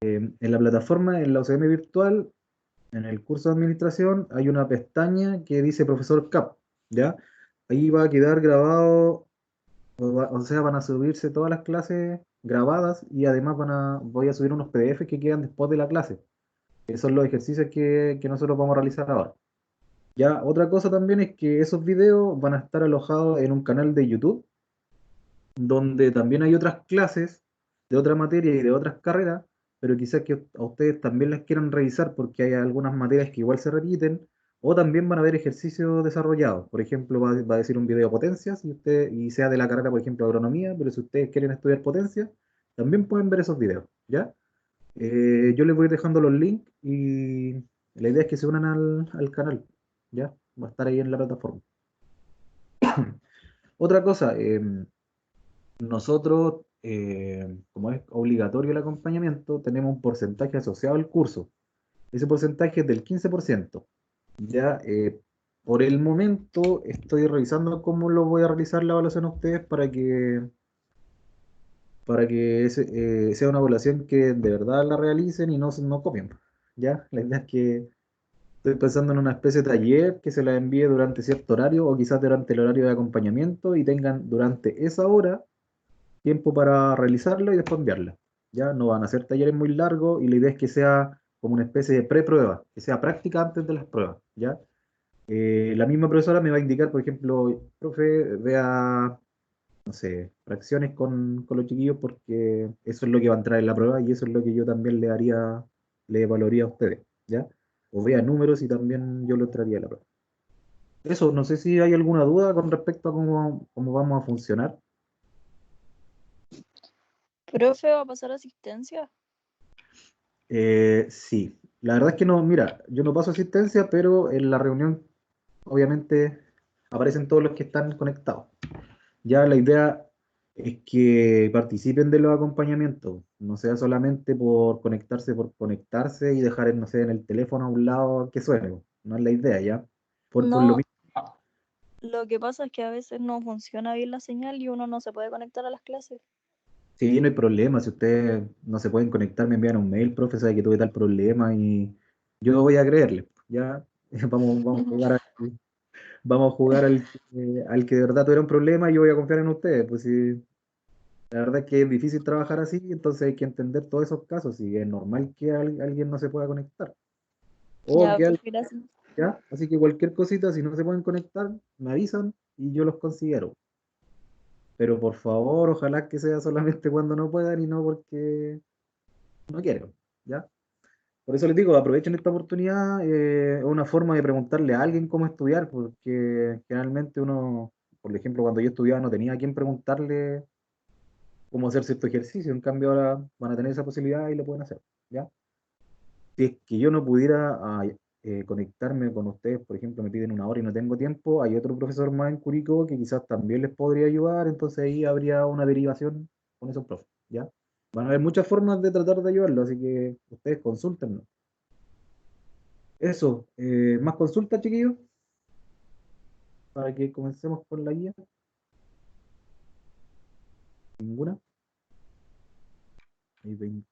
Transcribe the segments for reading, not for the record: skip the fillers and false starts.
En la plataforma, en la UCM virtual, en el curso de administración, hay una pestaña que dice profesor CAP, ¿ya? Ahí va a quedar grabado, o sea, van a subirse todas las clases grabadas y además voy a subir unos PDF que quedan después de la clase, que son los ejercicios que nosotros vamos a realizar ahora. Ya, otra cosa también es que esos videos van a estar alojados en un canal de YouTube, donde también hay otras clases de otra materia y de otras carreras, pero quizás que a ustedes también las quieran revisar porque hay algunas materias que igual se repiten, o también van a ver ejercicios desarrollados. Por ejemplo, va a decir un video de potencias y sea de la carrera, por ejemplo, agronomía, pero si ustedes quieren estudiar potencias, también pueden ver esos videos, ¿ya? Yo les voy a ir dejando los links y la idea es que se unan al canal, ¿ya? Va a estar ahí en la plataforma. Otra cosa, nosotros, como es obligatorio el acompañamiento, tenemos un porcentaje asociado al curso. Ese porcentaje es del 15%. Ya, por el momento estoy revisando cómo lo voy a realizar la evaluación a ustedes para que sea una evaluación que de verdad la realicen y no copien. Ya, la idea es que estoy pensando en una especie de taller que se la envíe durante cierto horario o quizás durante el horario de acompañamiento y tengan durante esa hora tiempo para realizarla y después enviarla. Ya no van a ser talleres muy largos y la idea es que sea como una especie de pre-prueba, que sea práctica antes de las pruebas. ¿Ya? La misma profesora me va a indicar, por ejemplo, profe, vea, no sé, fracciones con los chiquillos porque eso es lo que va a entrar en la prueba y eso es lo que yo también le evaluaría a ustedes. ¿Ya? O vea números y también yo lo entraría en la prueba. Eso, no sé si hay alguna duda con respecto a cómo vamos a funcionar. ¿Profe va a pasar asistencia? Sí, la verdad es que no, mira, yo no paso asistencia, pero en la reunión obviamente aparecen todos los que están conectados. Ya la idea es que participen de los acompañamientos, no sea solamente por conectarse y dejar, no sé, en el teléfono a un lado que suene, no es la idea, ¿ya? Por lo No, mismo, lo que pasa es que a veces no funciona bien la señal y uno no se puede conectar a las clases. sí, no hay problema, si ustedes no se pueden conectar, me envían un mail, profe, sabe que tuve tal problema y yo voy a creerle, ¿ya? Vamos a jugar al que de verdad tuviera un problema y yo voy a confiar en ustedes. Pues sí, la verdad es que es difícil trabajar así, entonces hay que entender todos esos casos y es normal que alguien no se pueda conectar. O Ya, que profe, gracias. ya, así que cualquier cosita, si no se pueden conectar, me avisan y yo los considero. Pero por favor, ojalá que sea solamente cuando no puedan y no porque no quieren, ¿ya? Por eso les digo, aprovechen esta oportunidad, es una forma de preguntarle a alguien cómo estudiar, porque generalmente uno, por ejemplo, cuando yo estudiaba no tenía a quién preguntarle cómo hacer cierto ejercicio, en cambio ahora van a tener esa posibilidad y lo pueden hacer, ¿ya? Si es que yo no pudiera conectarme con ustedes, por ejemplo, me piden una hora y no tengo tiempo, hay otro profesor más en Curicó que quizás también les podría ayudar, entonces ahí habría una derivación con esos profes, ¿ya? Van a haber muchas formas de tratar de ayudarlo, así que ustedes consulten. Eso, más consultas, chiquillos, para que comencemos con la guía. Ninguna. Hay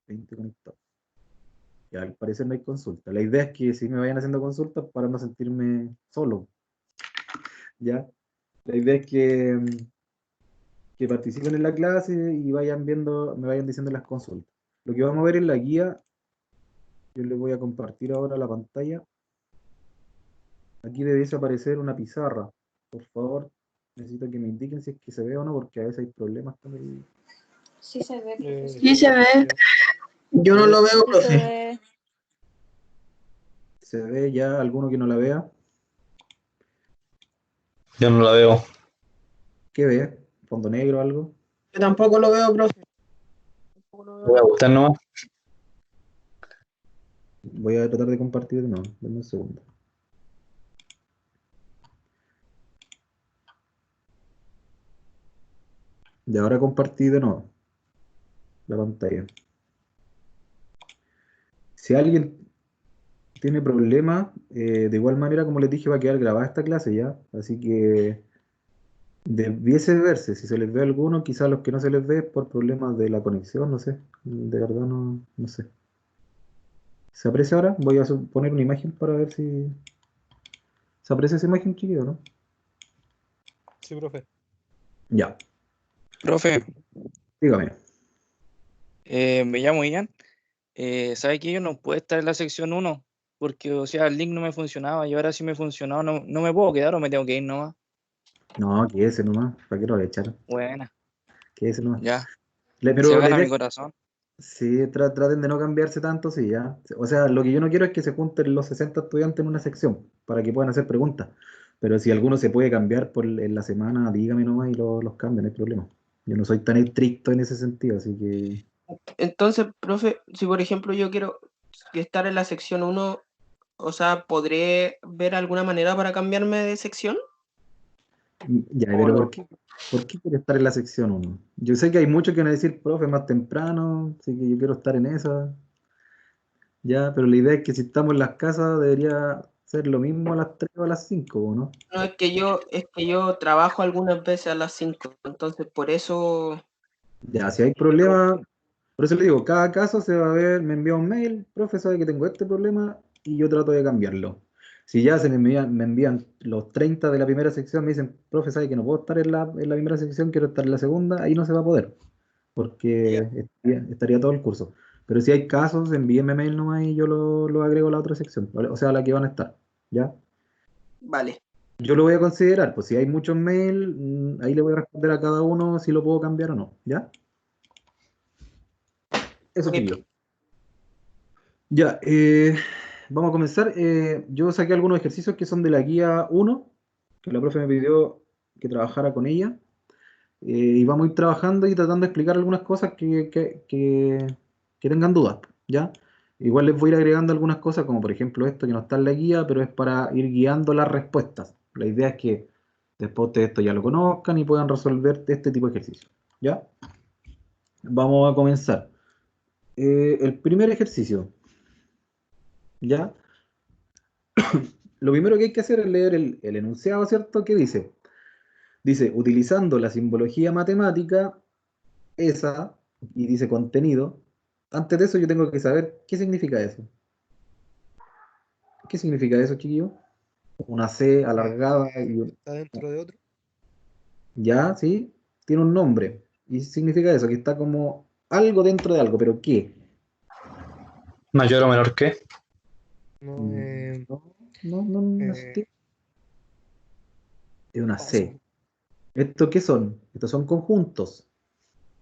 20 conectados. Ya, al parecer no hay consulta. La idea es que si me vayan haciendo consultas para no sentirme solo, ¿ya? La idea es que participen en la clase y vayan viendo, me vayan diciendo las consultas. Lo que vamos a ver en la guía, yo les voy a compartir ahora la pantalla. Aquí debe aparecer una pizarra. Por favor, necesito que me indiquen si es que se ve o no, porque a veces hay problemas con el... Sí se ve, profesor. Sí se ve. Yo ¿Se no ve? lo veo, Sí se profe. ve. ¿Se ve ya alguno que no la vea? Yo no la veo. ¿Qué ve? ¿Fondo negro o algo? Yo tampoco lo veo, profe. Tampoco lo Voy a veo. buscar nomás. Voy a tratar de compartir de nuevo. Dame un segundo. Y ahora compartí de nuevo la pantalla. Si alguien tiene problemas, de igual manera, como les dije, va a quedar grabada esta clase ya. Así que Debiese verse, si se les ve a alguno, quizás los que no se les ve es por problemas de la conexión, no sé. De verdad no sé. ¿Se aprecia ahora? Voy a poner una imagen para ver si se aprecia esa imagen, chiquillo, ¿no? Sí, profe. Ya, Profe, dígame. me llamo Ian. ¿Sabe que yo no puedo estar en la sección 1? Porque, o sea, el link no me funcionaba y ahora sí me funcionaba. No me puedo quedar o me tengo que ir nomás. No, que ese nomás, ¿para qué lo voy a echar? Buena, Que ese nomás. ya. Se Pero la gana idea mi corazón. sí, traten de no cambiarse tanto, sí, ya. O sea, lo que yo no quiero es que se junten los 60 estudiantes en una sección para que puedan hacer preguntas. Pero si alguno se puede cambiar en la semana, dígame nomás y los cambio, no hay problema. Yo no soy tan estricto en ese sentido, así que Entonces, profe, si por ejemplo yo quiero estar en la sección 1, o sea, ¿podré ver alguna manera para cambiarme de sección? ya, pero ¿por qué quiere estar en la sección uno? Yo sé que hay muchos que van a decir, profe, más temprano, así que yo quiero estar en esa, ya, pero la idea es que si estamos en las casas debería ser lo mismo a las 3 o a las 5, ¿no? No, es que yo trabajo algunas veces a las 5, entonces por eso, Ya, si hay problemas, por eso le digo, cada caso se va a ver, me envía un mail, profe, sabe que tengo este problema y yo trato de cambiarlo. Si ya me envían los 30 de la primera sección, me dicen, profe, sabe que no puedo estar en la primera sección, quiero estar en la segunda, ahí no se va a poder, porque estaría todo el curso. Pero si hay casos, envíenme mail nomás y yo lo agrego a la otra sección, ¿vale? O sea, a la que van a estar, ¿ya? vale. Yo lo voy a considerar, pues si hay muchos mails, ahí le voy a responder a cada uno si lo puedo cambiar o no, ¿ya? Eso, Ok, chiquillo. Ya, vamos a comenzar. Yo saqué algunos ejercicios que son de la guía 1, que la profe me pidió que trabajara con ella. Y vamos a ir trabajando y tratando de explicar algunas cosas que tengan dudas, ¿ya? Igual les voy a ir agregando algunas cosas, como por ejemplo esto que no está en la guía, pero es para ir guiando las respuestas. La idea es que después de esto ya lo conozcan y puedan resolver este tipo de ejercicios, ¿ya? Vamos a comenzar. El primer ejercicio, ¿ya? Lo primero que hay que hacer es leer el enunciado, ¿cierto? ¿Qué dice? Dice, utilizando la simbología matemática, esa, y dice contenido. Antes de eso yo tengo que saber qué significa eso. ¿Qué significa eso, chiquillo? Una C alargada y Está dentro de otro. ya, ¿sí? Tiene un nombre. Y significa eso, que está como algo dentro de algo, pero ¿qué? Mayor o menor que. No, No eh, sé. Es una oh, se me- C. ¿Esto qué son? Estos son conjuntos.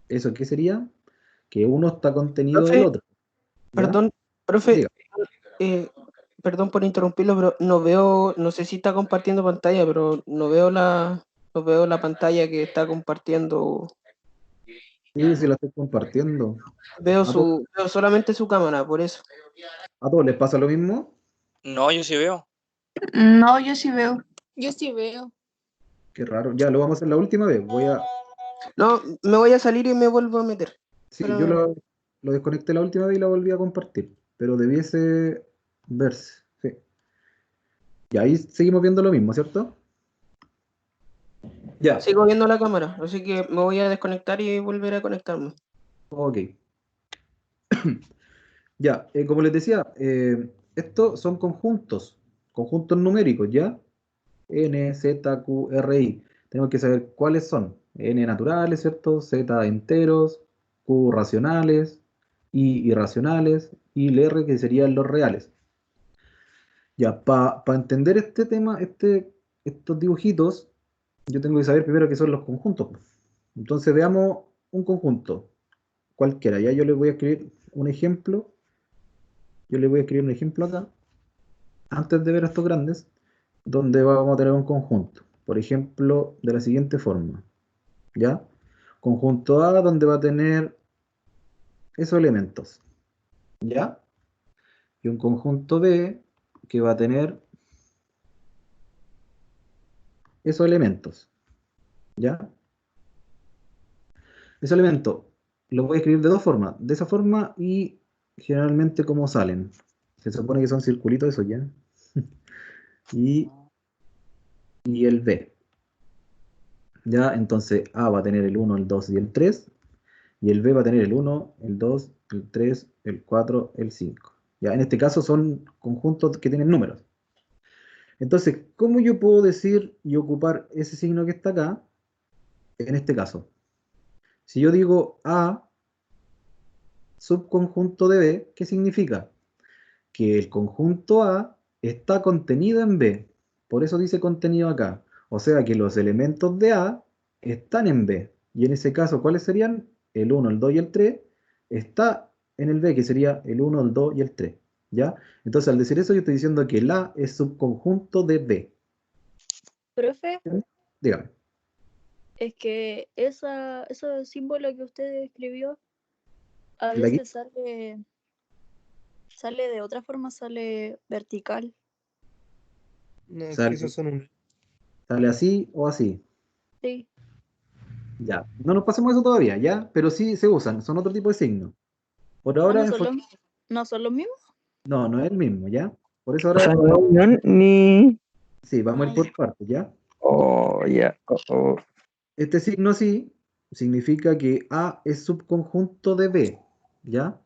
¿Eso qué sería? Que uno está contenido del profe, otro. ¿Ya? perdón, profe, Diga. eh, perdón por interrumpirlo, pero no veo, no sé si está compartiendo pantalla, pero no veo la pantalla que está compartiendo. Sí, sí, la estoy compartiendo. Veo ¿A, to- veo solamente su cámara, por eso. a todos les pasa lo mismo? No, yo sí veo. No, yo sí veo. Yo sí veo. Qué raro. Ya, lo vamos a hacer la última vez. No, me voy a salir y me vuelvo a meter. Sí, yo Pero lo desconecté la última vez y la volví a compartir. Pero debiese verse. Sí. Y ahí seguimos viendo lo mismo, ¿cierto? Ya. sigo viendo la cámara, así que me voy a desconectar y volver a conectarme. Ok. Ya, como les decía, estos son conjuntos numéricos, ¿ya? N, Z, Q, R, I. Tenemos que saber cuáles son. N naturales, ¿cierto? Z enteros, Q racionales, I irracionales y el R que serían los reales. Ya, para entender este tema, estos dibujitos, yo tengo que saber primero qué son los conjuntos, pues. Entonces veamos un conjunto, cualquiera. Ya yo les voy a escribir un ejemplo. Yo les voy a escribir un ejemplo acá, antes de ver estos grandes, donde vamos a tener un conjunto. Por ejemplo, de la siguiente forma. ¿Ya? Conjunto A, donde va a tener esos elementos. ¿Ya? Y un conjunto B, que va a tener esos elementos. ¿Ya? Esos elementos los voy a escribir de dos formas. De esa forma y generalmente como salen. Se supone que son circulitos eso ya. Y, y el B. ¿Ya? Entonces A va a tener el 1, el 2 y el 3, y el B va a tener el 1, el 2, el 3, el 4, el 5. ¿Ya? En este caso son conjuntos que tienen números. Entonces, ¿cómo yo puedo decir y ocupar ese signo que está acá en este caso? Si yo digo A subconjunto de B, ¿qué significa? Que el conjunto A está contenido en B. Por eso dice contenido acá. O sea que los elementos de A están en B. Y en ese caso, ¿cuáles serían? El 1, el 2 y el 3 está en el B, que sería el 1, el 2 y el 3. ¿Ya? Entonces, al decir eso, yo estoy diciendo que el A es subconjunto de B. Profe, Dígame. es que ese símbolo que usted escribió a ¿El de aquí? veces sale de otra forma, sale vertical. No, es que Sale, esos son un. sale así o así. Sí. Ya. No nos pasemos eso todavía, ¿ya? Pero sí se usan. Son otro tipo de signos. Por Ah, ahora, ¿no son los mismos? no, no es el mismo, ¿ya? Por eso O ahora sea, no es unión ni. sí, vamos a ir Ah, por partes, ¿ya? Oh, ya. Oh. Este signo sí significa que A es subconjunto de B, ¿ya?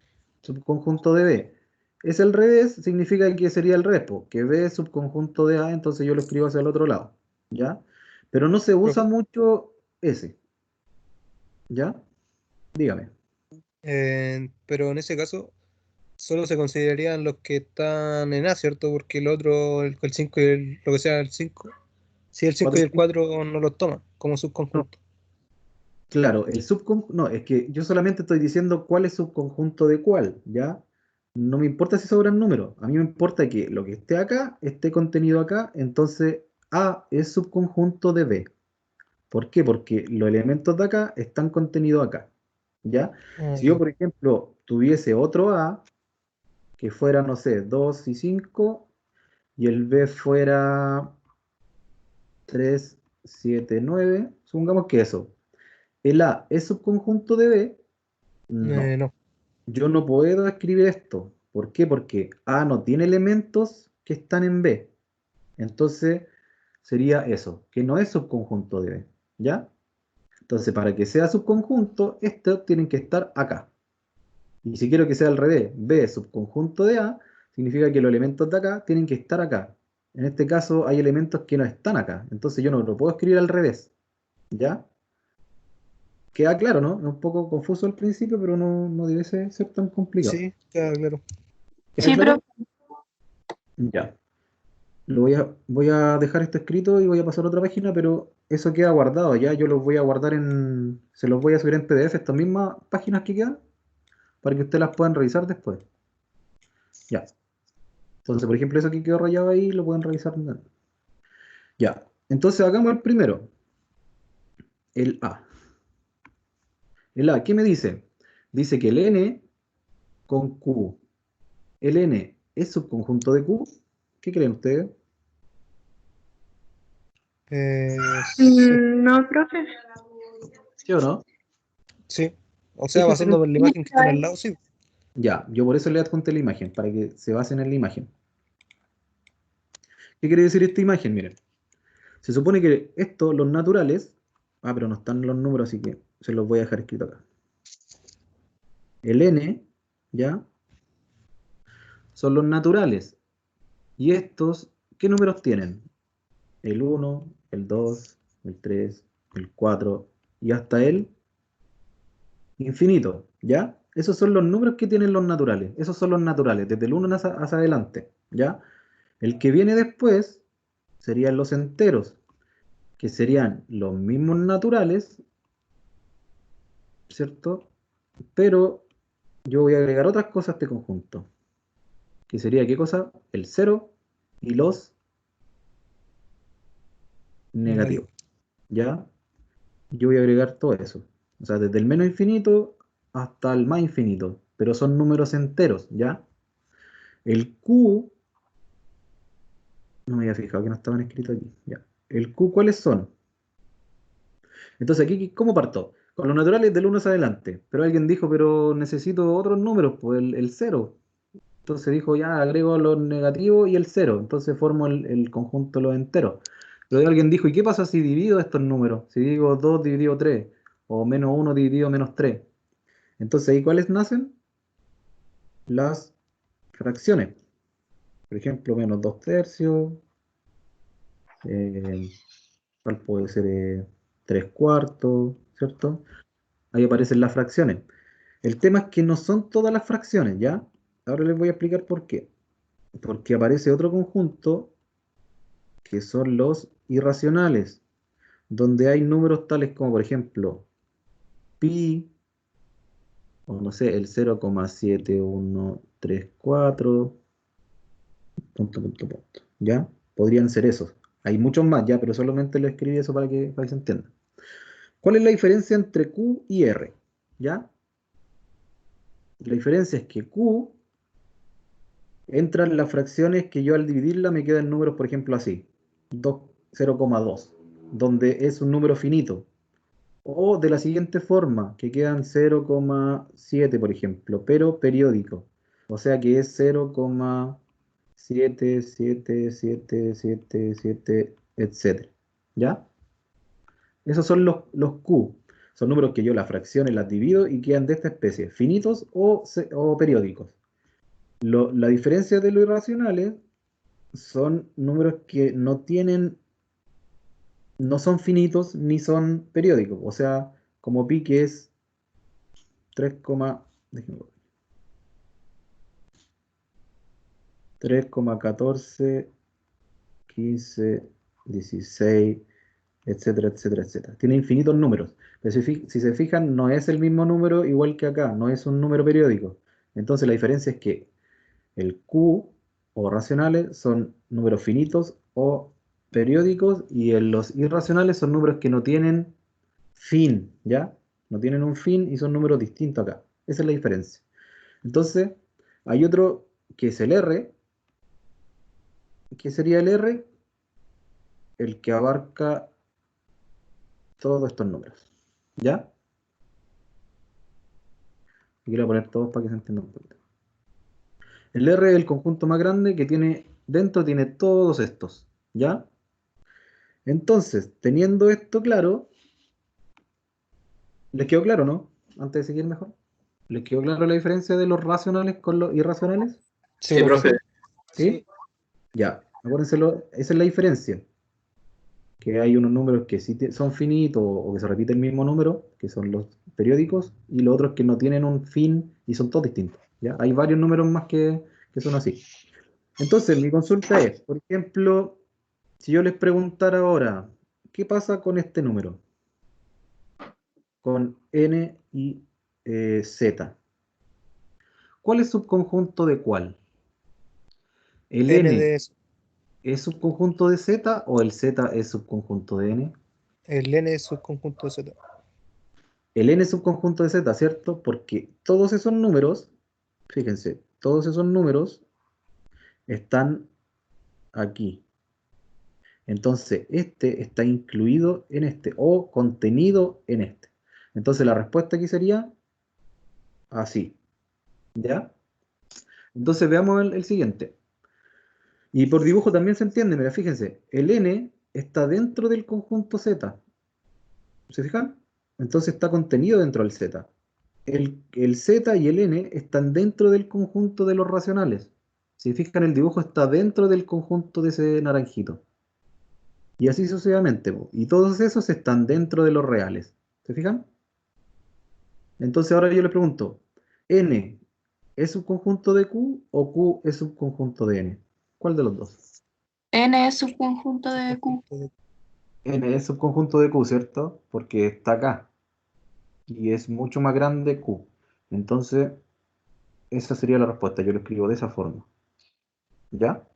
Subconjunto de B. Es el revés, significa que sería el repo, que B es subconjunto de A, entonces yo lo escribo hacia el otro lado, ¿ya? Pero no se usa Profe, mucho ese, ¿ya? Dígame. pero en ese caso solo se considerarían los que están en A, ¿cierto? Porque el otro, el 5 y lo que sea el 5, si el 5 y Cuatro, el 4 no los toman como no, subconjunto. claro, el subconjunto, no, es que yo solamente estoy diciendo cuál es subconjunto de cuál, ¿ya? No me importa si sobran números, a mí me importa que lo que esté acá esté contenido acá, entonces A es subconjunto de B. ¿Por qué? Porque los elementos de acá están contenidos acá, ¿ya? Ah, Si yo, ya. por ejemplo, tuviese otro A, que fuera, no sé, 2 y 5, y el B fuera 3, 7, 9, supongamos que eso. ¿El A es subconjunto de B? No. No. Yo no puedo escribir esto. ¿Por qué? Porque A no tiene elementos que están en B. Entonces sería eso, que no es subconjunto de B. ¿Ya? Entonces, para que sea subconjunto, estos tienen que estar acá. Y si quiero que sea al revés, B es subconjunto de A, significa que los elementos de acá tienen que estar acá. En este caso hay elementos que no están acá. Entonces yo no lo puedo escribir al revés. ¿Ya? Queda claro, ¿no? Es un poco confuso al principio, pero no debe ser tan complicado. Sí, claro. ¿Queda Sí, claro? pero Ya. Voy a dejar esto escrito y voy a pasar a otra página, pero eso queda guardado, ya. Yo los voy a guardar se los voy a subir en PDF, estas mismas páginas que quedan, para que ustedes las puedan revisar después. Ya. Entonces, por ejemplo, eso que quedó rayado ahí, lo pueden revisar. Ya. Entonces, hagamos el primero, el A. El A, ¿qué me dice? Dice que el N con Q. ¿El N es subconjunto de Q? ¿Qué creen ustedes? Sí, no, profe. ¿Sí o no? sí. O Es sea, que basando en la imagen que está significa al lado, sí. Ya, yo por eso le adjunté la imagen, para que se basen en la imagen. ¿Qué quiere decir esta imagen? Miren, se supone que esto, los naturales, pero no están los números, así que se los voy a dejar escrito acá. El N, ¿ya? Son los naturales. Y estos, ¿qué números tienen? El 1, el 2, el 3, el 4 y hasta el infinito, ¿ya? Esos son los números que tienen los naturales. Esos son los naturales, desde el 1 hacia adelante, ¿ya? El que viene después serían los enteros, que serían los mismos naturales, ¿cierto? Pero yo voy a agregar otras cosas a este conjunto, que sería, ¿qué cosa? El cero y los Negativo. negativos, ¿ya? Yo voy a agregar todo eso. O sea, desde el menos infinito hasta el más infinito, pero son números enteros, ¿ya? El Q, no me había fijado que no estaban escritos aquí, ¿ya? El Q, ¿cuáles son? Entonces aquí, ¿cómo parto? Con los naturales del 1 hacia adelante, pero alguien dijo, pero necesito otros números, pues el 0. Entonces dijo, ya agrego los negativos y el 0, entonces formo el conjunto de los enteros. Pero alguien dijo, ¿y qué pasa si divido estos números? Si digo 2 dividido 3, o menos 1 dividido menos 3. Entonces, ¿ahí cuáles nacen? Las fracciones. Por ejemplo, menos 2 tercios. ¿Cuál puede ser? 3 cuartos, ¿cierto? Ahí aparecen las fracciones. El tema es que no son todas las fracciones, ¿ya? Ahora les voy a explicar por qué. Porque aparece otro conjunto que son los irracionales, donde hay números tales como, por ejemplo, pi, o no sé, el 0,7134, punto, punto, punto. ¿Ya? Podrían ser esos. Hay muchos más, ya, pero solamente le escribí eso para que se entienda. ¿Cuál es la diferencia entre Q y R? ¿Ya? La diferencia es que Q entran las fracciones que yo al dividirla me quedan números, por ejemplo, así. 0,2, donde es un número finito. O de la siguiente forma, que quedan 0,7, por ejemplo, pero periódico. O sea que es 0,77777, etc. ¿Ya? Esos son los Q. Son números que yo las fracciones las divido y quedan de esta especie, finitos o periódicos. La diferencia de los irracionales son números que no son finitos ni son periódicos. O sea, como pi que es 3, déjenme ver, 3,14, 15, 16, etcétera, etcétera, etcétera. Tiene infinitos números. Pero si se fijan, no es el mismo número igual que acá, no es un número periódico. Entonces la diferencia es que el Q o racionales son números finitos o periódicos y los irracionales son números que no tienen fin, ¿ya? No tienen un fin y son números distintos acá. Esa es la diferencia. Entonces, hay otro que es el R. ¿Qué sería el R? El que abarca todos estos números, ¿ya? Y quiero poner todos para que se entienda un poquito. El R es el conjunto más grande que tiene todos estos, ¿ya? Entonces, teniendo esto claro, ¿les quedó claro, no? Antes de seguir mejor. ¿Les quedó claro la diferencia de los racionales con los irracionales? Sí, profe. ¿Sí? Sí. Ya, acuérdense, esa es la diferencia. Que hay unos números que sí son finitos o que se repite el mismo número, que son los periódicos, y los otros que no tienen un fin y son todos distintos. ¿Ya? Hay varios números más que son así. Entonces, mi consulta es, por ejemplo, si yo les preguntara ahora, ¿qué pasa con este número? Con n y z. ¿Cuál es subconjunto de cuál? ¿El N n de es subconjunto de z o el z es subconjunto de n? el N es subconjunto de Z. El n es subconjunto de z, ¿cierto? Porque todos esos números, fíjense, todos esos números están aquí. Entonces, este está incluido en este o contenido en este. Entonces, la respuesta aquí sería así. ¿Ya? Entonces, veamos el siguiente. Y por dibujo también se entiende, mira, fíjense, el n está dentro del conjunto z. ¿Se fijan? Entonces está contenido dentro del z. El z y el n están dentro del conjunto de los racionales. Si fijan, el dibujo está dentro del conjunto de ese naranjito. Y así sucesivamente, po. Y todos esos están dentro de los reales. ¿Se fijan? Entonces ahora yo les pregunto, ¿n es subconjunto de q o q es subconjunto de n? ¿Cuál de los dos? N es subconjunto de Q. N es subconjunto de q, ¿cierto? Porque está acá. Y es mucho más grande q. Entonces, esa sería la respuesta. Yo lo escribo de esa forma. ¿Ya?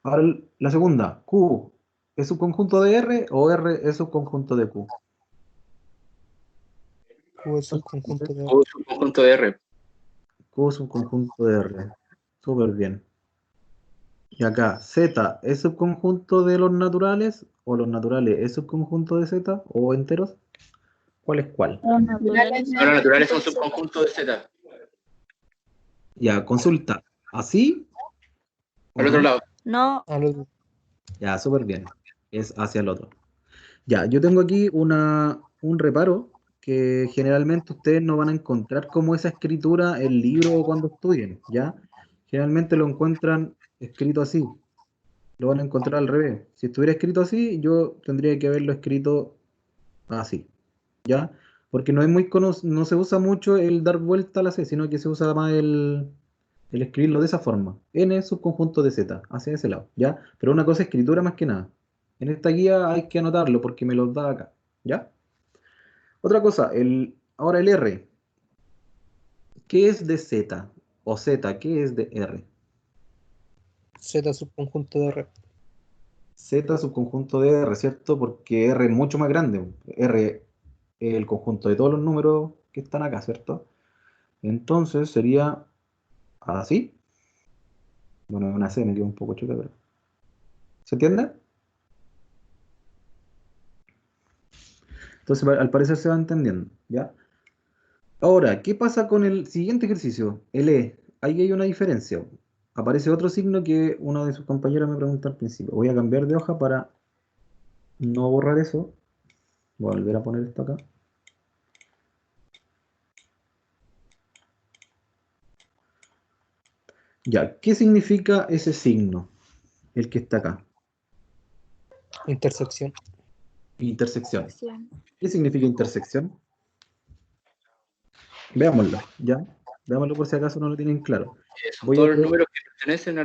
Ahora la segunda, Q, ¿es subconjunto de R o R es subconjunto de Q? Q es subconjunto de O subconjunto de R. Q es subconjunto de R. Súper bien. Y acá, Z, ¿es subconjunto de los naturales o los naturales es subconjunto de Z o enteros? ¿Cuál es cuál? Los naturales No, los naturales son subconjuntos de Z. Ya, consulta. ¿Así o Al otro no? lado. No, al otro. Ya, súper bien. es hacia el otro. Ya, yo tengo aquí un reparo que generalmente ustedes no van a encontrar como esa escritura en libro o cuando estudien, ¿ya? Generalmente lo encuentran escrito así, lo van a encontrar al revés. Si estuviera escrito así, yo tendría que haberlo escrito así, ¿ya? Porque no es no se usa mucho el dar vuelta a la C, sino que se usa más el escribirlo de esa forma. N subconjunto de Z, hacia ese lado, ¿ya? Pero una cosa es escritura más que nada. En esta guía hay que anotarlo porque me los da acá, ¿ya? Otra cosa, ahora el R. ¿Qué es de Z? O Z, ¿qué es de R? Z subconjunto de R. Z subconjunto de R, ¿cierto? Porque R es mucho más grande. R es el conjunto de todos los números que están acá, ¿cierto? Entonces sería así. Bueno, una C me quedó un poco chuta, pero... ¿Se entiende? Entonces, al parecer se va entendiendo, ¿ya? Ahora, ¿qué pasa con el siguiente ejercicio? El E. Ahí hay una diferencia. Aparece otro signo que uno de sus compañeros me preguntó al principio. Voy a cambiar de hoja para no borrar eso. Voy a volver a poner esto acá. Ya, ¿qué significa ese signo? El que está acá. Intersección. Intersección. Sección. ¿Qué significa intersección? Veámoslo, ¿ya? Veámoslo por si acaso no lo tienen claro. Son Voy a todos los leer números que pertenecen a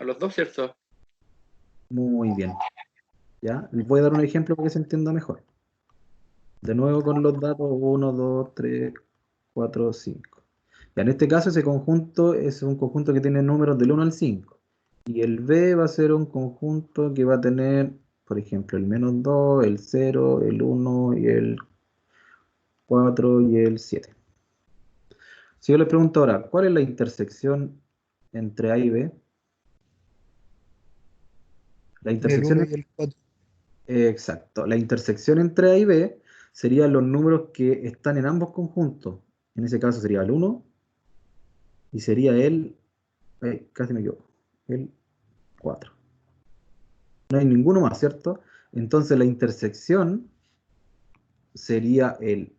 los dos, ¿cierto? muy bien, ¿ya? Les voy a dar un ejemplo para que se entienda mejor. De nuevo con los datos 1, 2, 3, 4, 5. Ya, en este caso ese conjunto es un conjunto que tiene números del 1 al 5. Y el B va a ser un conjunto que va a tener, por ejemplo, el -2, el 0, el 1 y el 4 y el 7. Si yo les pregunto ahora, ¿cuál es la intersección entre A y B? La El intersección 1 y el 4. exacto. La intersección entre A y B serían los números que están en ambos conjuntos. En ese caso sería el 1 y sería casi me equivoco, el 4. No hay ninguno más, ¿cierto? Entonces la intersección sería el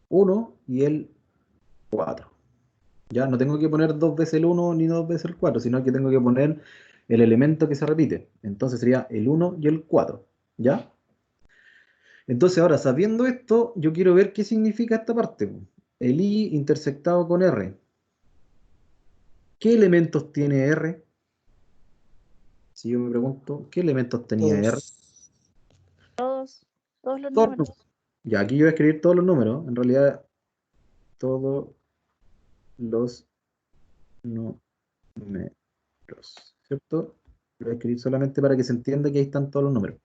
1 y el 4. Ya no tengo que poner dos veces el 1 ni dos veces el 4, sino que tengo que poner el elemento que se repite. Entonces sería el 1 y el 4. ¿Ya? Entonces ahora, sabiendo esto, yo quiero ver qué significa esta parte, po. El I intersectado con R. ¿Qué elementos tiene R? Si yo me pregunto, ¿qué elementos tenía R? Todos los Todos los números. números. Ya, aquí yo voy a escribir todos los números. En realidad, todos los números, ¿cierto? Lo voy a escribir solamente para que se entienda que ahí están todos los números.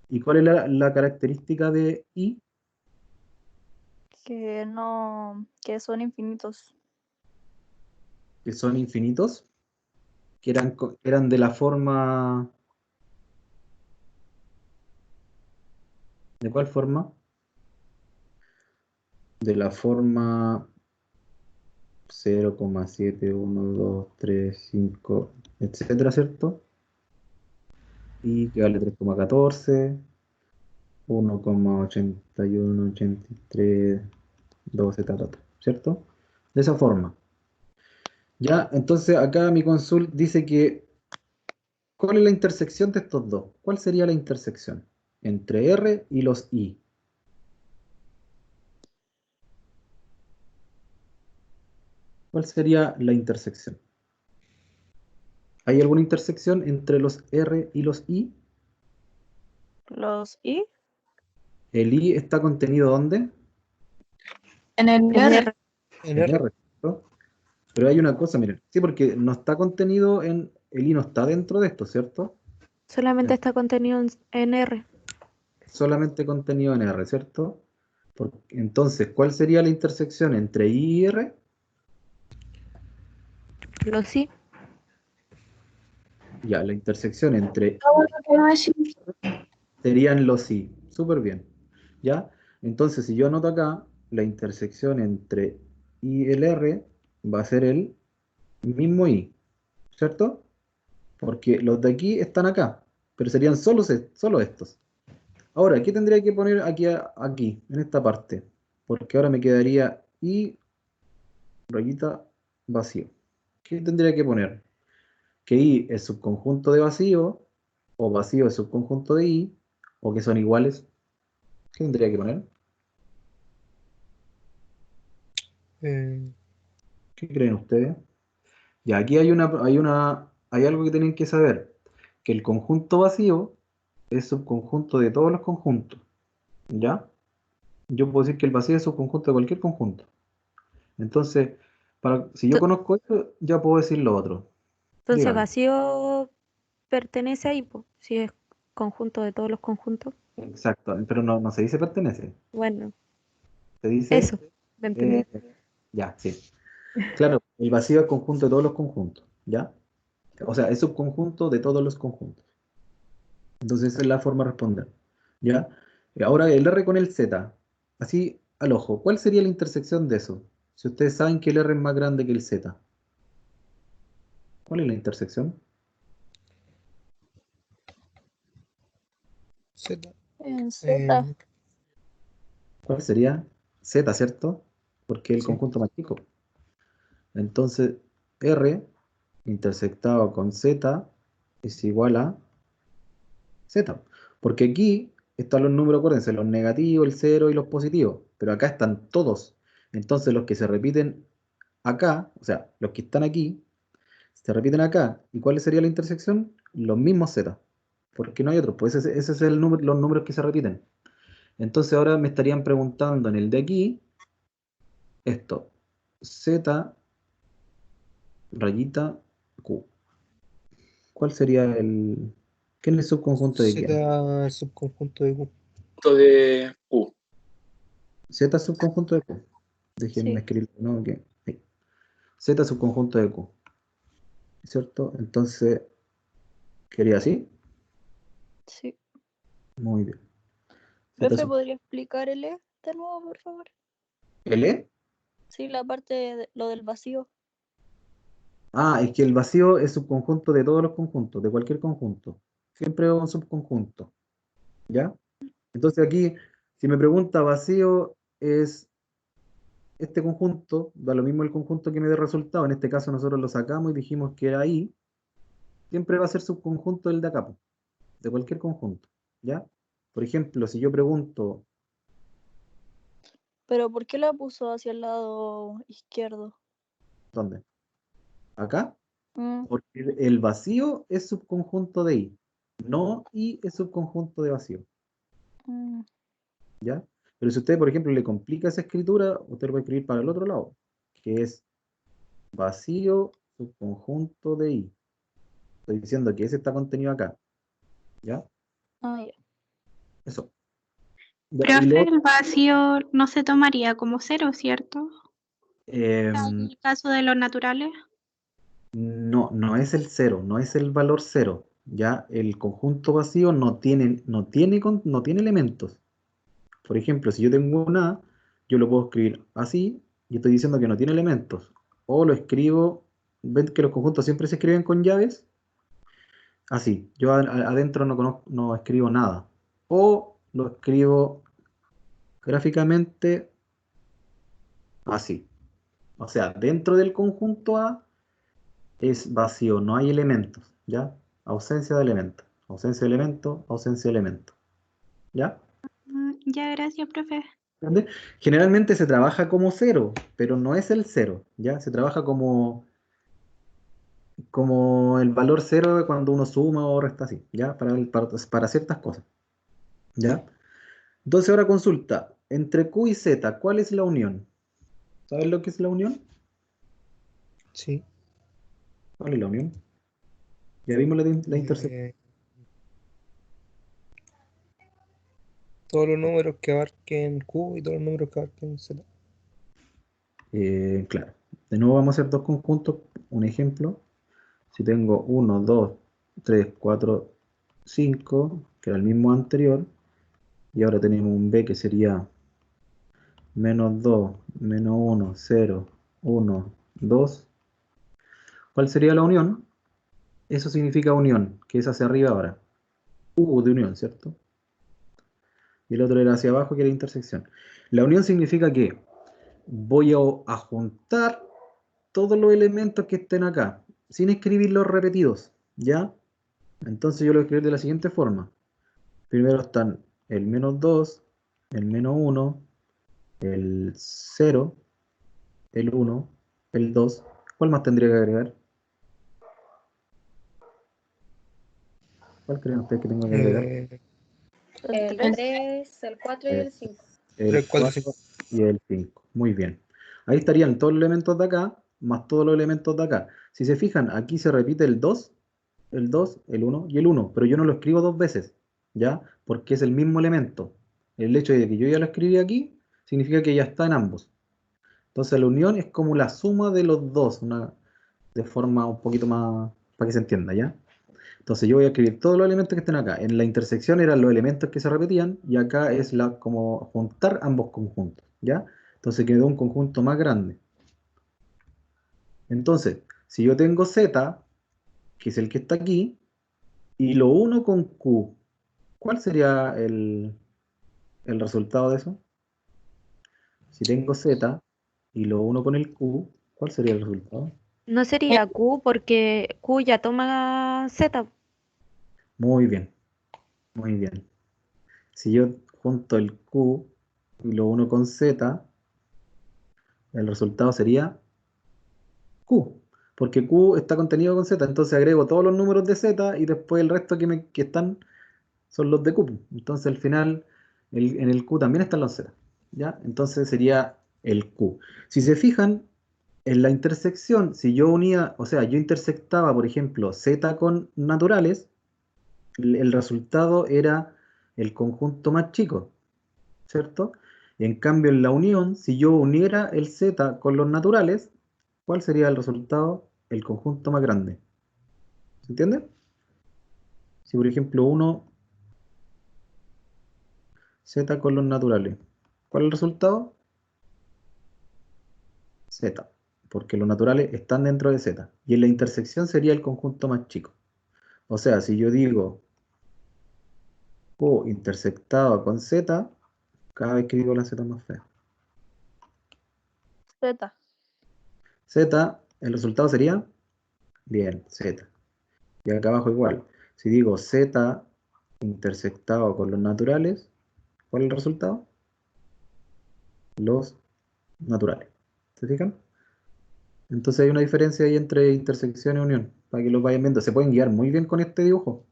¿Y cuál es la característica de I? Que son infinitos. Que son infinitos, que eran de la forma... ¿De cuál forma? De la forma 0,7123, etcétera, ¿cierto? Y que vale 3,14, 1,8183, 12, ¿cierto? De esa forma. Ya, entonces acá mi consul dice que, ¿cuál es la intersección de estos dos? ¿Cuál sería la intersección entre R y los I? ¿Cuál sería la intersección? ¿Hay alguna intersección entre los R y los I? Los I ¿El I está contenido dónde? En el en R. R. En En R. R, ¿cierto? Pero hay una cosa, miren. Sí, porque no está contenido el I no está dentro de esto, ¿cierto? Solamente está contenido en R. Solamente contenido en R, ¿cierto? Entonces, ¿cuál sería la intersección entre I y R? Los sí. Ya, la intersección entre Todo lo que no es serían los I. Súper bien. ¿Ya? Entonces, si yo anoto acá, la intersección entre I y el R va a ser el mismo I, ¿cierto? Porque los de aquí están acá, pero serían solo estos. Ahora, ¿qué tendría que poner aquí, en esta parte? Porque ahora me quedaría I, rayita, vacío. ¿Qué tendría que poner? Que I es subconjunto de vacío, o vacío es subconjunto de I, o que son iguales. ¿Qué tendría que poner? Eh, ¿Qué creen ustedes? Ya, aquí hay algo que tienen que saber, que el conjunto vacío es subconjunto de todos los conjuntos, ¿ya? Yo puedo decir que el vacío es subconjunto de cualquier conjunto. Entonces, si yo Tu- conozco esto, ya puedo decir lo otro. Entonces, Dígame. vacío pertenece ahí, po, si es conjunto de todos los conjuntos. Exacto, pero no se dice pertenece, Bueno, se dice, eso, lo eh, entendí. ya, sí. Claro, el vacío es conjunto de todos los conjuntos, ¿ya? O sea, es subconjunto de todos los conjuntos. Entonces, esa es la forma de responder, ¿ya? Ahora, el R con el Z, así al ojo, ¿cuál sería la intersección de eso? Si ustedes saben que el R es más grande que el Z, ¿cuál es la intersección? Z. En Eh, Z. ¿Cuál sería? Z, ¿cierto? Porque es el sí. conjunto más chico. Entonces, R intersectado con Z es igual a Z. Porque aquí están los números, acuérdense, los negativos, el cero y los positivos. Pero acá están todos. Entonces, los que se repiten acá, o sea, los que están aquí, se repiten acá. ¿Y cuál sería la intersección? Los mismos Z. Porque no hay otros. Pues ese es el número, los números que se repiten. Entonces, ahora me estarían preguntando en el de aquí, esto. Z rayita Q. ¿Cuál sería el... ¿Qué es el subconjunto de Z quién? es subconjunto de Q. Esto de U. Z subconjunto de Q. Déjenme Sí, escribirlo, ¿no? Ahí. Z subconjunto de Q. ¿Cierto? Entonces, ¿quería así? sí. Muy bien. Z Profe, sub... ¿podría explicar el E de nuevo, por favor? ¿L? Sí, la parte de lo del vacío. Ah, es que el vacío es subconjunto de todos los conjuntos, de cualquier conjunto. Siempre es un subconjunto. ¿Ya? Entonces aquí, si me pregunta vacío es este conjunto, da lo mismo el conjunto que me dé resultado, en este caso nosotros lo sacamos y dijimos que era ahí, siempre va a ser subconjunto del de acá, po, de cualquier conjunto, ¿ya? Por ejemplo, si yo pregunto, Pero ¿por qué la puso hacia el lado izquierdo? ¿dónde? ¿Acá? Mm, Porque el vacío es subconjunto de I, no I es subconjunto de vacío, mm. ¿ya? Pero si usted, por ejemplo, le complica esa escritura, usted lo puede escribir para el otro lado, que es vacío subconjunto de I. Estoy diciendo que ese está contenido acá, ¿ya? Ah, ya. Eso. Ya, y Profe, lo el vacío no se tomaría como cero, ¿cierto? eh, En el caso de los naturales. no es el cero, no es el valor cero. Ya el conjunto vacío no tiene elementos. Por ejemplo, si yo tengo un A, yo lo puedo escribir así y estoy diciendo que no tiene elementos. O lo escribo, ven que los conjuntos siempre se escriben con llaves, así. Yo adentro no escribo nada. O lo escribo gráficamente así. O sea, dentro del conjunto A es vacío, no hay elementos, ¿ya? Ausencia de elementos, ausencia de elemento, ausencia de elemento, ¿ya? Ya, gracias, profe. ¿Entiende? Generalmente se trabaja como cero, pero no es el cero, ¿ya? Se trabaja como el valor cero cuando uno suma o resta así, ¿ya? Para ciertas cosas, ¿ya? Entonces ahora consulta, entre Q y Z, ¿cuál es la unión? ¿Sabes lo que es la unión? Sí. ¿Cuál es la unión? Ya vimos la intersección. Eh, todos los números que abarquen Q y todos los números que abarquen Z. Claro. De nuevo vamos a hacer dos conjuntos. Un ejemplo. Si tengo 1, 2, 3, 4, 5, que era el mismo anterior, y ahora tenemos un B que sería menos 2, menos 1, 0, 1, 2. ¿Cuál sería la unión? Eso significa unión, que es hacia arriba ahora. de unión, ¿cierto? Y el otro era hacia abajo, que era intersección. La unión significa que voy a juntar todos los elementos que estén acá, sin escribir los repetidos, ¿ya? Entonces yo lo voy a escribir de la siguiente forma. Primero están el -2, el -1, el 0, el 1, el 2. ¿Cuál más tendría que agregar? ¿Cuál creen ustedes que tengo que agregar? Eh, El El 3. 3, el 4 y Eh, el 5. el 3, 4, 4 y el 5. Muy bien. Ahí estarían todos los elementos de acá, más todos los elementos de acá. Si se fijan, aquí se repite el 2, el 1 y el 1, pero yo no lo escribo dos veces, ¿ya? Porque es el mismo elemento. El hecho de que yo ya lo escribí aquí, significa que ya está en ambos. Entonces la unión es como la suma de los dos, de forma un poquito más, para que se entienda, ¿ya? Entonces yo voy a escribir todos los elementos que estén acá. En la intersección eran los elementos que se repetían y acá es como juntar ambos conjuntos, ¿ya? Entonces quedó un conjunto más grande. Entonces, si yo tengo Z, que es el que está aquí, y lo uno con Q, ¿cuál sería el resultado de eso? Si tengo Z y lo uno con el Q, ¿cuál sería el resultado? No sería Q porque Q ya toma Z. Muy bien, muy bien. Si yo junto el Q y lo uno con Z, el resultado sería Q, porque Q está contenido con Z, entonces agrego todos los números de Z y después el resto que están son los de Q. Entonces al final en el Q también están los Z, ¿ya? Entonces sería el Q. Si se fijan, en la intersección, si yo unía, o sea, yo intersectaba, por ejemplo, Z con naturales, el resultado era el conjunto más chico, ¿cierto? En cambio, en la unión, si yo uniera el Z con los naturales, ¿cuál sería el resultado? El conjunto más grande. ¿Se entiende? Si por ejemplo uno Z con los naturales, ¿cuál es el resultado? Z, porque los naturales están dentro de Z. Y en la intersección sería el conjunto más chico. O sea, si yo digo Q intersectado con Z, cada vez que digo la Z es más fea. Z. Z, el resultado sería, bien, Z. Y acá abajo igual. Si digo Z intersectado con los naturales, ¿cuál es el resultado? Los naturales. ¿Se fijan? Entonces hay una diferencia ahí entre intersección y unión, para que lo vayan viendo. Se pueden guiar muy bien con este dibujo,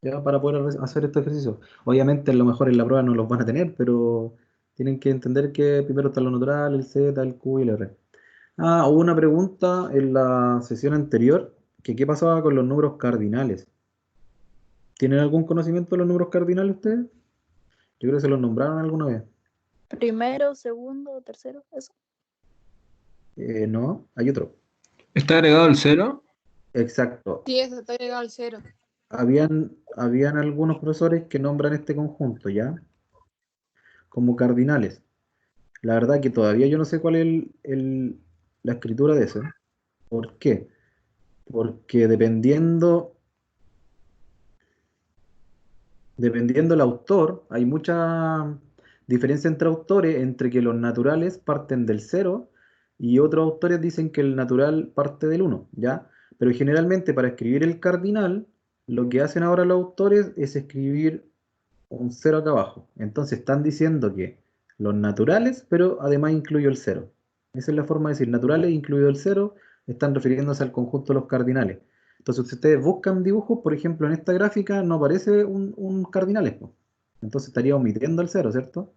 ya para poder hacer este ejercicio. Obviamente a lo mejor en la prueba no los van a tener, pero tienen que entender que primero está lo natural, el Z, el Q y el R. Ah, hubo una pregunta en la sesión anterior, que qué pasaba con los números cardinales. ¿Tienen algún conocimiento de los números cardinales ustedes? Yo creo que se los nombraron alguna vez. Primero, segundo, tercero, eso. No, hay otro. ¿Está agregado el 0? Exacto. Sí, eso está llegado al 0. Habían algunos profesores que nombran este conjunto, ¿ya? Como cardinales. La verdad que todavía yo no sé cuál es la escritura de eso. ¿Por qué? Porque dependiendo del autor, hay mucha diferencia entre autores, entre que los naturales parten del 0 y otros autores dicen que el natural parte del 1, ¿ya? Pero generalmente para escribir el cardinal, lo que hacen ahora los autores es escribir un 0 acá abajo. Entonces están diciendo que los naturales, pero además incluyo el 0. Esa es la forma de decir naturales incluido el 0, están refiriéndose al conjunto de los cardinales. Entonces, si ustedes buscan dibujos, por ejemplo, en esta gráfica no aparece un cardinales, po. Entonces estaría omitiendo el 0, ¿cierto?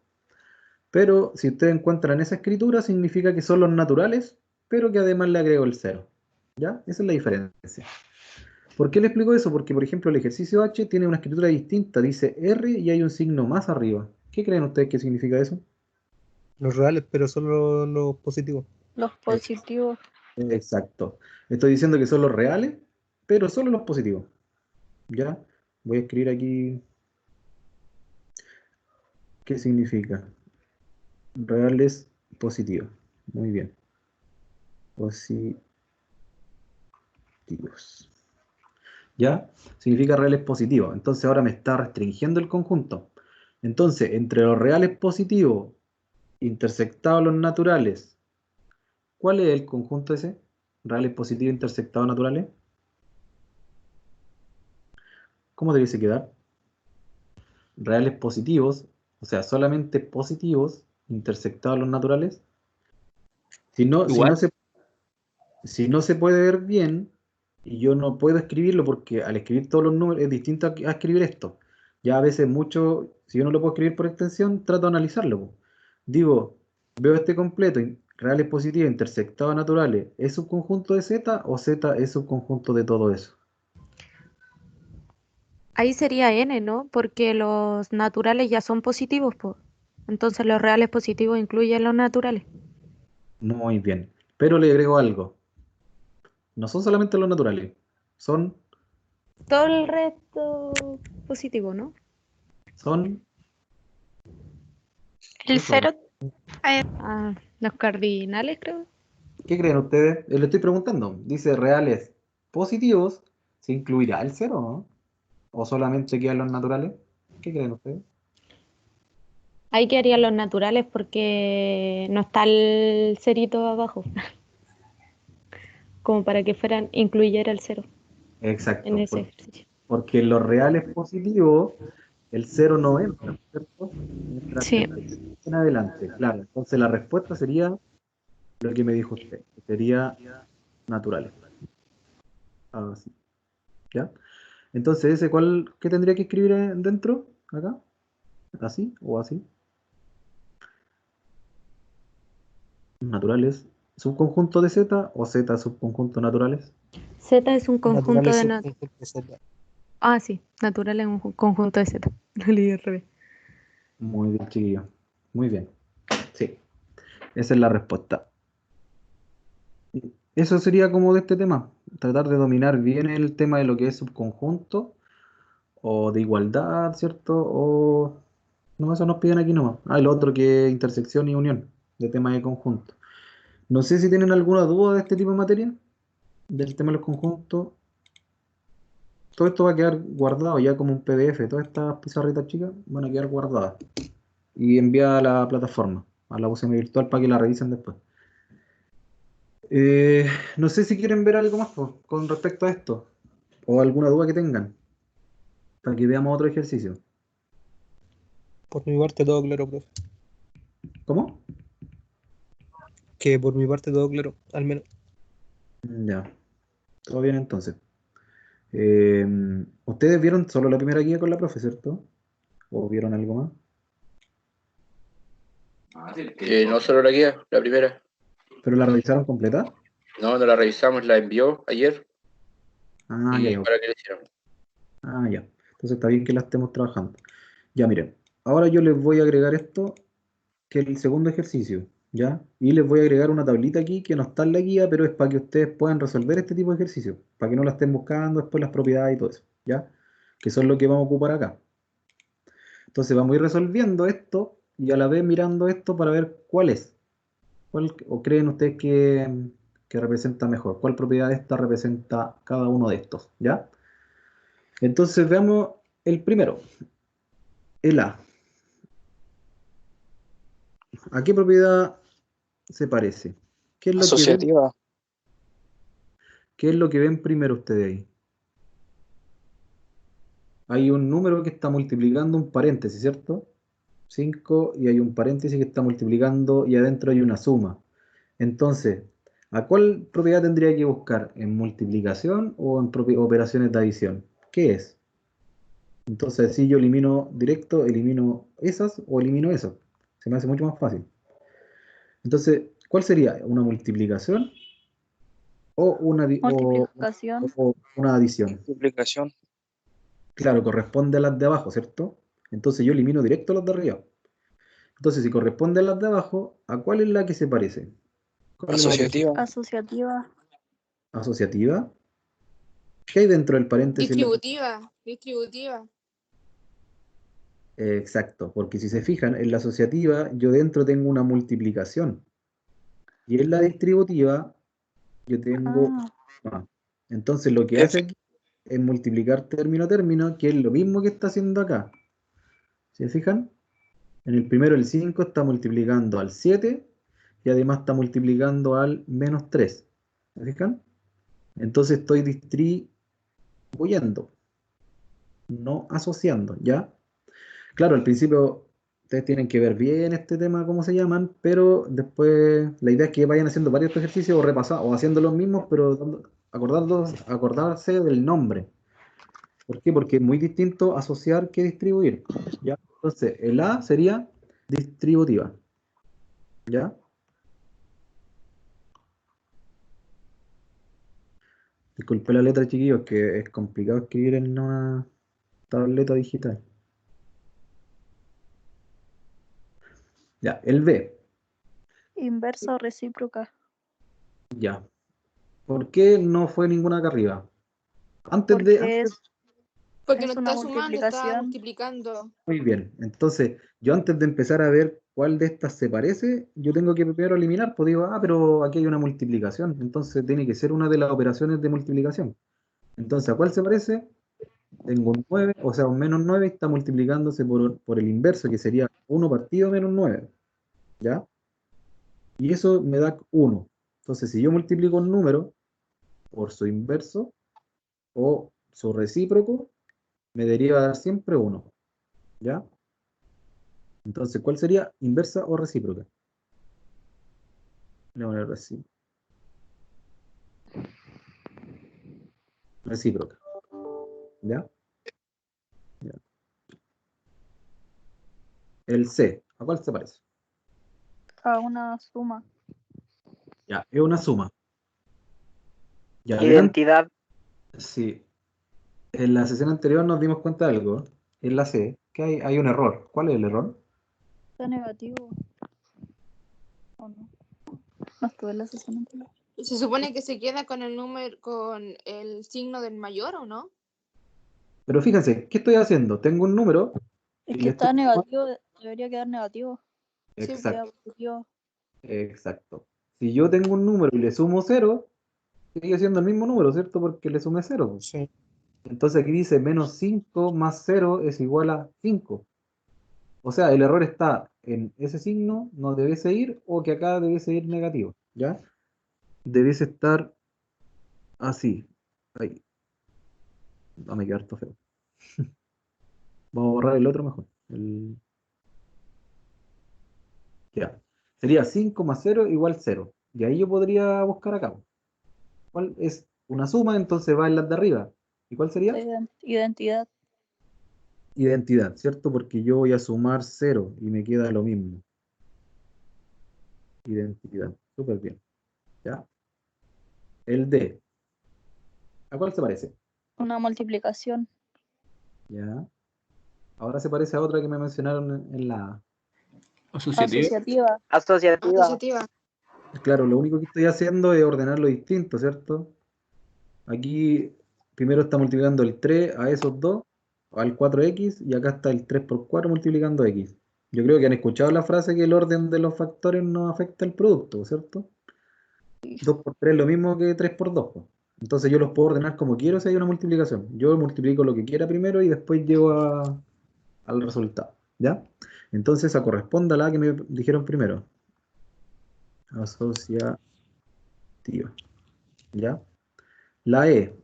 Pero si ustedes encuentran esa escritura, significa que son los naturales, pero que además le agrego el 0. ¿Ya? Esa es la diferencia. ¿Por qué le explico eso? Porque, por ejemplo, el ejercicio H tiene una escritura distinta, dice R y hay un signo más arriba. ¿Qué creen ustedes que significa eso? los reales, pero solo los positivos. Los positivos. Exacto. Estoy diciendo que son los reales, pero solo los positivos. ¿Ya? Voy a escribir aquí qué significa. Reales positivos. Muy bien. Positivos. ¿Ya? Significa reales positivos. Entonces ahora me está restringiendo el conjunto. Entonces, entre los reales positivos intersectados los naturales, ¿cuál es el conjunto ese? Reales positivos intersectados naturales. ¿Cómo debiese quedar? Reales positivos, o sea, solamente positivos intersectados los naturales. Si no, Igual. si no se puede ver bien, y yo no puedo escribirlo porque al escribir todos los números es distinto a escribir esto. Ya a veces mucho, si yo no lo puedo escribir por extensión, trato de analizarlo, po. Digo, veo este completo, reales positivos intersectados naturales, ¿es subconjunto de Z o Z es subconjunto de todo eso? Ahí sería n, ¿no? Porque los naturales ya son positivos, pues. Entonces los reales positivos incluyen los naturales. Muy bien. Pero le agrego algo. No son solamente los naturales, son, Todo el resto positivo, ¿no? son, El ¿qué son? 0, Ah, los cardinales, creo. ¿Qué creen ustedes? Le estoy preguntando. Dice reales positivos, ¿se incluirá el cero, no? ¿O solamente quedan los naturales? ¿Qué creen ustedes? Ahí quedarían los naturales porque no está el cerito abajo, como para que fueran, incluyera el cero en Exacto, ese ejercicio. porque en los reales positivos el cero no entra, ¿cierto? Mientras que Sí. en adelante, claro. Entonces la respuesta sería lo que me dijo usted, que sería naturales. Así, ¿ya? Entonces, ese ¿qué tendría que escribir dentro? Acá. ¿Así o así? Naturales. ¿Subconjunto de Z o Z subconjunto naturales? Z es un conjunto Naturales de subconjunto de Z. Ah, sí, natural es un conjunto de Z. Lo leí al revés. Muy bien, chiquillo. Muy bien. Sí, esa es la respuesta. Eso sería como de este tema. Tratar de dominar bien el tema de lo que es subconjunto o de igualdad, ¿cierto? O no, eso nos piden aquí nomás. Ah, el otro que es intersección y unión de tema de conjunto. No sé si tienen alguna duda de este tipo de materia, del tema de los conjuntos. Todo esto va a quedar guardado ya como un PDF. Todas estas pizarritas chicas van a quedar guardadas y enviadas a la plataforma, a la UCM virtual para que la revisen después. No sé si quieren ver algo más po, con respecto a esto o alguna duda que tengan para que veamos otro ejercicio. Por mi parte todo claro, profe. ¿Cómo? Que por mi parte todo claro, al menos. Ya, todo bien entonces. Eh, ¿Ustedes vieron solo la primera guía con la profe, cierto? ¿O vieron algo más? No solo la guía, la primera. ¿Pero la revisaron completa? No, no la revisamos, la envió ayer Ah, ya, y ya. para que le hicieron. Ah, ya. Entonces está bien que la estemos trabajando. Ya, miren. Ahora yo les voy a agregar esto, que es el segundo ejercicio, ¿ya? Y les voy a agregar una tablita aquí que no está en la guía, pero es para que ustedes puedan resolver este tipo de ejercicios, para que no la estén buscando después las propiedades y todo eso, ¿ya? Que son lo que vamos a ocupar acá. Entonces vamos a ir resolviendo esto y a la vez mirando esto para ver cuál es. ¿Cuál, o creen ustedes que representa mejor? ¿Cuál propiedad de esta representa cada uno de estos? ¿Ya? Entonces veamos el primero, el A. ¿A qué propiedad se parece? ¿Qué es lo que ven, Asociativa. qué es lo que ven primero ustedes ahí? Hay un número que está multiplicando un paréntesis, ¿cierto? 5 y hay un paréntesis que está multiplicando y adentro hay una suma. Entonces, ¿a cuál propiedad tendría que buscar? ¿En multiplicación o en operaciones de adición? ¿Qué es? Entonces, si yo elimino directo, elimino esas o elimino esas. Se me hace mucho más fácil. Entonces, ¿cuál sería? ¿Una multiplicación o Multiplicación. o una adición? Multiplicación. Claro, corresponde a las de abajo, ¿cierto? Entonces yo elimino directo las de arriba. Entonces, si corresponde a las de abajo, ¿a cuál es la que se parece? ¿Cuál es la que Asociativa. Asociativa. asociativa? ¿Qué hay dentro del paréntesis? Distributiva. Exacto, porque si se fijan, en la asociativa yo dentro tengo una multiplicación y en la distributiva yo tengo Ah, más. Entonces lo que hace F. aquí es multiplicar término a término, que es lo mismo que está haciendo acá. ¿Se fijan? En el primero el 5 está multiplicando al 7 y además está multiplicando al menos 3. ¿Se fijan? Entonces estoy distribuyendo, no asociando, ¿ya? Claro, al principio ustedes tienen que ver bien este tema, cómo se llaman, pero después la idea es que vayan haciendo varios ejercicios o repasando, o haciendo los mismos, pero acordarse del nombre. ¿Por qué? Porque es muy distinto asociar que distribuir, ¿ya? Entonces, el A sería distributiva, ¿ya? Disculpe la letra, chiquillos, que es complicado escribir en una tableta digital. Ya, el B, Inversa o recíproca. ya. ¿Por qué no fue ninguna acá arriba? Porque Porque es no una está sumando, está multiplicación. multiplicando. Muy bien, entonces yo antes de empezar a ver cuál de estas se parece, yo tengo que primero eliminar, pues digo, pero aquí hay una multiplicación, entonces tiene que ser una de las operaciones de multiplicación. Entonces, ¿a cuál se parece? Tengo un 9, o sea, un menos 9 está multiplicándose por el inverso, que sería 1 partido menos 9, ¿ya? Y eso me da 1. Entonces, si yo multiplico un número por su inverso o su recíproco, me debería dar siempre 1, ¿ya? Entonces, ¿cuál sería? ¿Inversa o recíproca? Le voy a poner recíproca. ¿Ya? Ya. El C, ¿a cuál se parece? A una suma. Ya, es una suma. Ya, Identidad. sí. En la sesión anterior nos dimos cuenta de algo. En la C, que hay un error. ¿Cuál es el error? Está negativo. ¿O no? No estuve en la sesión anterior. Se supone que se queda con el número, con el signo del mayor, ¿o no? Pero fíjense, ¿qué estoy haciendo? Tengo un número Es y que le está estoy... negativo, debería quedar negativo. Sí, queda Exacto, positivo. exacto. Si yo tengo un número y le sumo 0, sigue siendo el mismo número, ¿cierto? Porque le sumé 0. Sí. Entonces aquí dice menos 5 más 0 es igual a 5. O sea, el error está en ese signo, no debiese ir, o que acá debiese ir negativo, ¿ya? Debiese estar así. Ahí. No me queda harto feo. Vamos a borrar el otro mejor. Ya. Sería 5 más 0 igual 0. Y ahí yo podría buscar acá. ¿Cuál es una suma? Entonces va en las de arriba. ¿Y cuál sería? Identidad. Identidad, ¿cierto? Porque yo voy a sumar 0 y me queda lo mismo. Identidad. Súper bien. ¿Ya? El D. ¿A cuál se parece? Una multiplicación. ¿Ya? Ahora se parece a otra que me mencionaron en la A. Asociativa. Asociativa. Claro, lo único que estoy haciendo es ordenarlo distinto, ¿cierto? Aquí primero está multiplicando el 3 a esos dos, al 4x, y acá está el 3 por 4 multiplicando x. Yo creo que han escuchado la frase que el orden de los factores no afecta el producto, ¿cierto? 2 por 3 es lo mismo que 3 por 2, pues. Entonces yo los puedo ordenar como quiero si hay una multiplicación. Yo multiplico lo que quiera primero y después llego al resultado, ¿ya? Entonces esa corresponde a la que me dijeron primero. Asociativa, ¿ya? La E,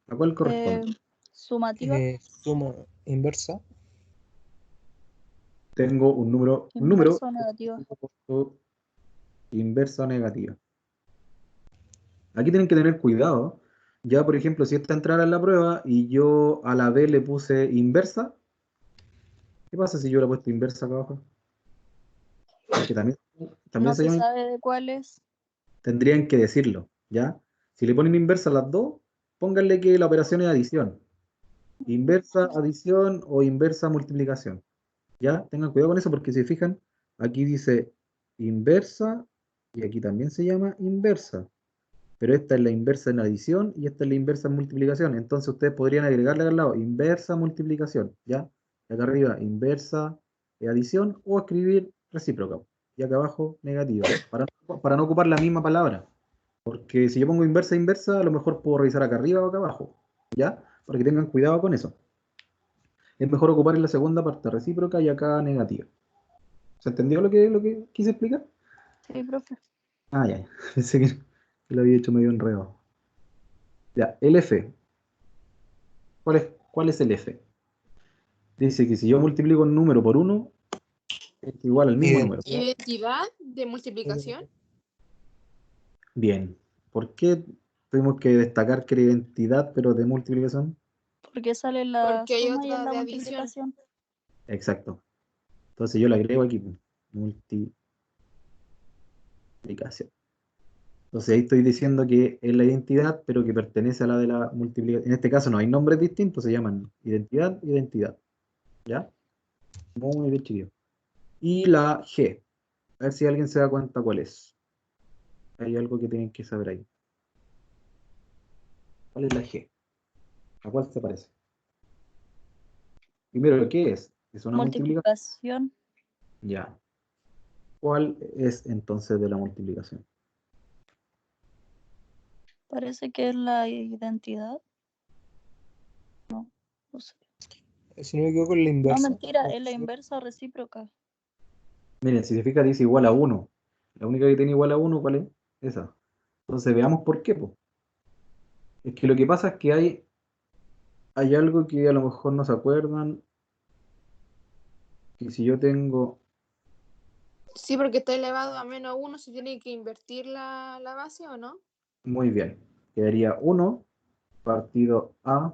¿a cuál corresponde? Sumativa. Suma inversa. Tengo un número Inversa o negativa. inversa negativa. Aquí tienen que tener cuidado. Ya, por ejemplo, si esta entrara en la prueba y yo a la B le puse inversa, ¿qué pasa si yo le he puesto inversa acá abajo? Porque también No se se llama, sabe de cuál es. tendrían que decirlo, ¿ya? Si le ponen inversa a las dos, pónganle que la operación es adición. Inversa adición o inversa multiplicación. ¿Ya? Tengan cuidado con eso porque si fijan, aquí dice inversa y aquí también se llama inversa. Pero esta es la inversa en adición y esta es la inversa en multiplicación. Entonces ustedes podrían agregarle al lado inversa multiplicación, ¿ya? Y acá arriba inversa adición o escribir recíproca. Y acá abajo negativa, para no ocupar la misma palabra. Porque si yo pongo inversa, inversa, a lo mejor puedo revisar acá arriba o acá abajo, ¿ya? para que tengan cuidado con eso. Es mejor ocupar en la segunda parte recíproca y acá negativa. ¿Se entendió lo que quise explicar? Sí, profe. Ah, ya. Pensé que lo había hecho medio enredado. Ya, el F. ¿Cuál es el F? Dice que si yo multiplico un número por 1, es igual al mismo Bien. número. Identidad de multiplicación. Bien. ¿Por qué tuvimos que destacar que era identidad, pero de multiplicación? Porque sale la Porque hay suma y en otra la de adición. multiplicación. Exacto. Entonces yo le agrego aquí, pues, multiplicación. Entonces ahí estoy diciendo que es la identidad, pero que pertenece a la de la multiplicación. En este caso no hay nombres distintos, se llaman identidad. ¿Ya? Muy bien, chiquillo. Y la G. A ver si alguien se da cuenta cuál es. Hay algo que tienen que saber ahí. ¿Cuál es la G? ¿A cuál se parece? Primero, ¿qué es? ¿Es una multiplicación? Multiplicación. Ya. ¿Cuál es entonces de la multiplicación? Parece que es la identidad. No sé. Si no me equivoco, es la No, inversa. mentira, es la inversa recíproca. Miren, si se fija, dice igual a 1. La única que tiene igual a 1, ¿cuál es? Esa. Entonces veamos por qué, po. Es que lo que pasa es que hay algo que a lo mejor no se acuerdan. Que si yo tengo. Sí, porque está elevado a -1, se tiene que invertir la base, ¿o no? Muy bien. Quedaría 1 partido A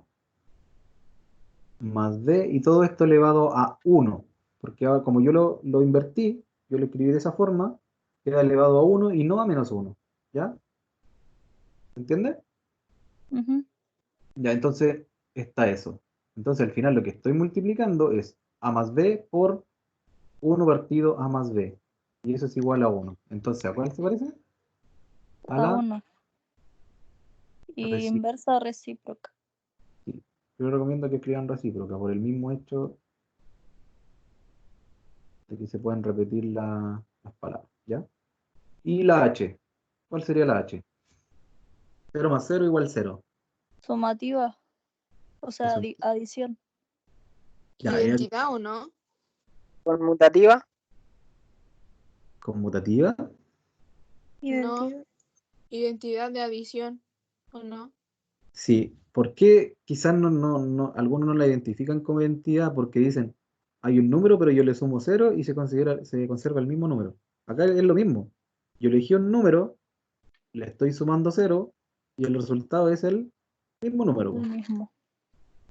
más B y todo esto elevado a 1. Porque ahora, como yo lo invertí, yo lo escribí de esa forma, queda elevado a 1 y no a -1. ¿Ya? ¿Entiendes? Ujú. Ya, entonces está eso. Entonces al final lo que estoy multiplicando es A más B por 1 partido A más B. Y eso es igual a 1. Entonces, ¿a cuál se parece? A A la 1. Y recíproca. inversa recíproca. Sí. Yo recomiendo que escriban recíproca por el mismo hecho de que se pueden repetir las palabras. ¿Ya? Y la H. ¿Cuál sería la H? 0 más 0 igual 0. Sumativa. O sea, Eso. adición. Ya, Identidad, ¿o no? Conmutativa. conmutativa. No. Identidad. Identidad de adición, ¿o no? Sí. ¿Por qué quizás algunos no la identifican como identidad? Porque dicen, hay un número, pero yo le sumo 0 y se conserva el mismo número. Acá es lo mismo. Yo elegí un número, le estoy sumando 0 y el resultado es el mismo número, El po. mismo.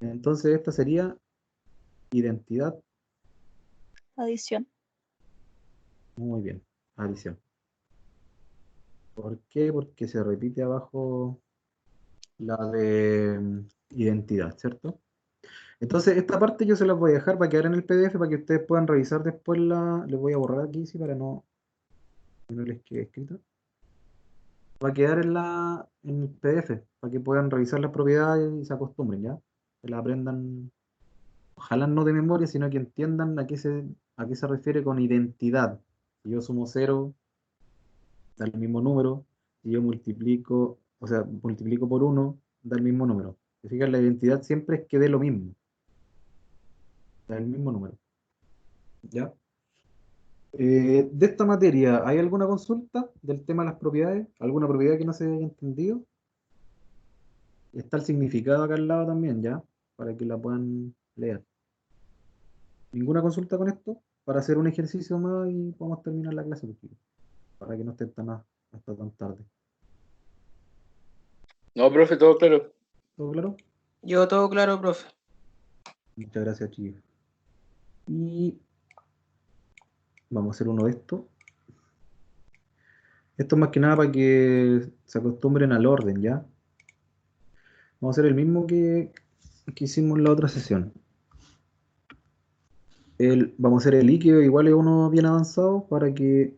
Entonces esta sería identidad. Adición. Muy bien. Adición. ¿Por qué? Porque se repite abajo la de identidad, ¿cierto? Entonces, esta parte yo se las voy a dejar para quedar en el PDF para que ustedes puedan revisar después les voy a borrar aquí, sí, para no les quede escrito. Va a quedar en el PDF, para que puedan revisar las propiedades y se acostumbren, ¿ya? Se la aprendan, ojalá no de memoria, sino que entiendan a qué se refiere con identidad. Si yo sumo 0, da el mismo número. Si yo multiplico por 1, da el mismo número. Si fijan, la identidad siempre es que dé lo mismo, da el mismo número, ¿ya? De esta materia, ¿hay alguna consulta del tema de las propiedades? ¿Alguna propiedad que no se haya entendido? Está el significado acá al lado también, ¿ya? Para que la puedan leer. ¿Ninguna consulta con esto? Para hacer un ejercicio más y podemos terminar la clase, chicos, para que no estén hasta tan tarde. No, profe, todo claro. ¿Todo claro? Yo todo claro, profe. Muchas gracias, chicos. Y vamos a hacer uno de estos. Esto es más que nada para que se acostumbren al orden, ¿ya? Vamos a hacer el mismo que hicimos en la otra sesión. Vamos a hacer el líquido, igual es uno bien avanzado, para que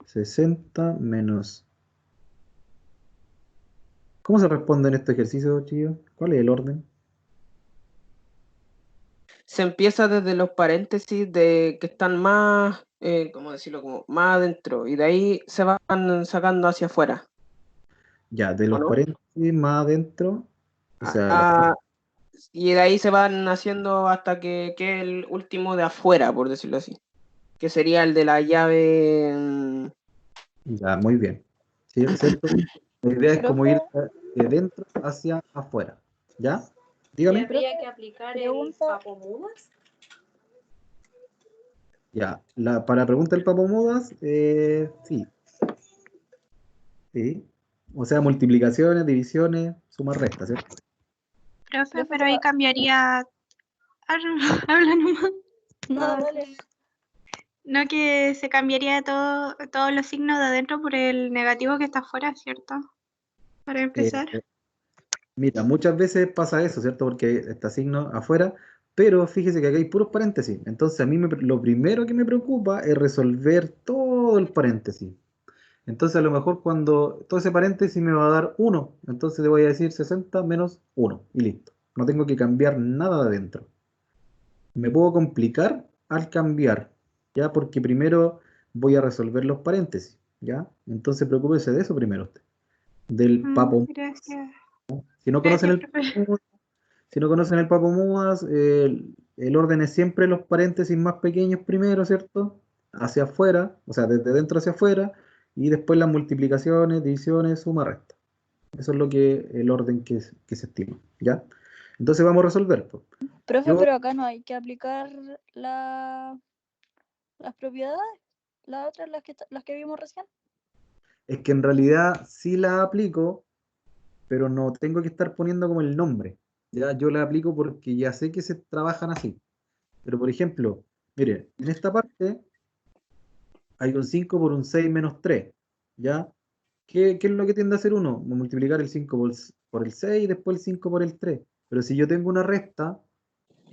60 menos... ¿Cómo se responde en este ejercicio, chicos? ¿Cuál es el orden? Se empieza desde los paréntesis de que están más, ¿cómo decirlo? Como más adentro. Y de ahí se van sacando hacia afuera. Ya, de ¿o los no? paréntesis más adentro, o sea, Ah, y de ahí se van haciendo hasta que quede el último de afuera, por decirlo así. Que sería el de la llave. ya, muy bien. ¿Sí? ¿Cierto? La idea es como ir Profe, de dentro hacia afuera. ¿Ya? Dígame. profe, pregunta, Ya, para la pregunta del Papo Modas, sí, sí. O sea, multiplicaciones, divisiones, sumas, restas, ¿cierto? Profe, profe, pero ahí cambiaría. Habla nomás. no, Ah, dale. No que se cambiaría todos los signos de adentro por el negativo que está afuera, ¿cierto? Para empezar. Mira, muchas veces pasa eso, ¿cierto? Porque está signo afuera, pero fíjese que acá hay puros paréntesis. Entonces, a mí lo primero que me preocupa es resolver todo el paréntesis. Entonces, a lo mejor cuando todo ese paréntesis me va a dar 1, entonces le voy a decir 60 menos 1 y listo. No tengo que cambiar nada de adentro. Me puedo complicar al cambiar, ¿ya? Porque primero voy a resolver los paréntesis, ¿ya? Entonces, preocúpese de eso primero usted. Del papo. Gracias. Si no conocen Gracias, el profe. Si no conocen el Papo Múas, el orden es siempre los paréntesis más pequeños primero, ¿cierto? Hacia afuera, o sea, desde dentro hacia afuera, y después las multiplicaciones, divisiones, suma, resta. Eso es el orden que se estima, ¿ya? Entonces vamos a resolver, pues. Profe, Yo, pero acá no hay que aplicar las propiedades, las otras, las que vimos recién. es que en realidad sí la aplico, pero no tengo que estar poniendo como el nombre, ¿ya? Yo la aplico porque ya sé que se trabajan así. Pero, por ejemplo, mire, en esta parte hay un 5 por un 6 menos 3, ¿ya? ¿Qué es lo que tiende a hacer uno? Multiplicar el 5 por el 6 y después el 5 por el 3. Pero si yo tengo una resta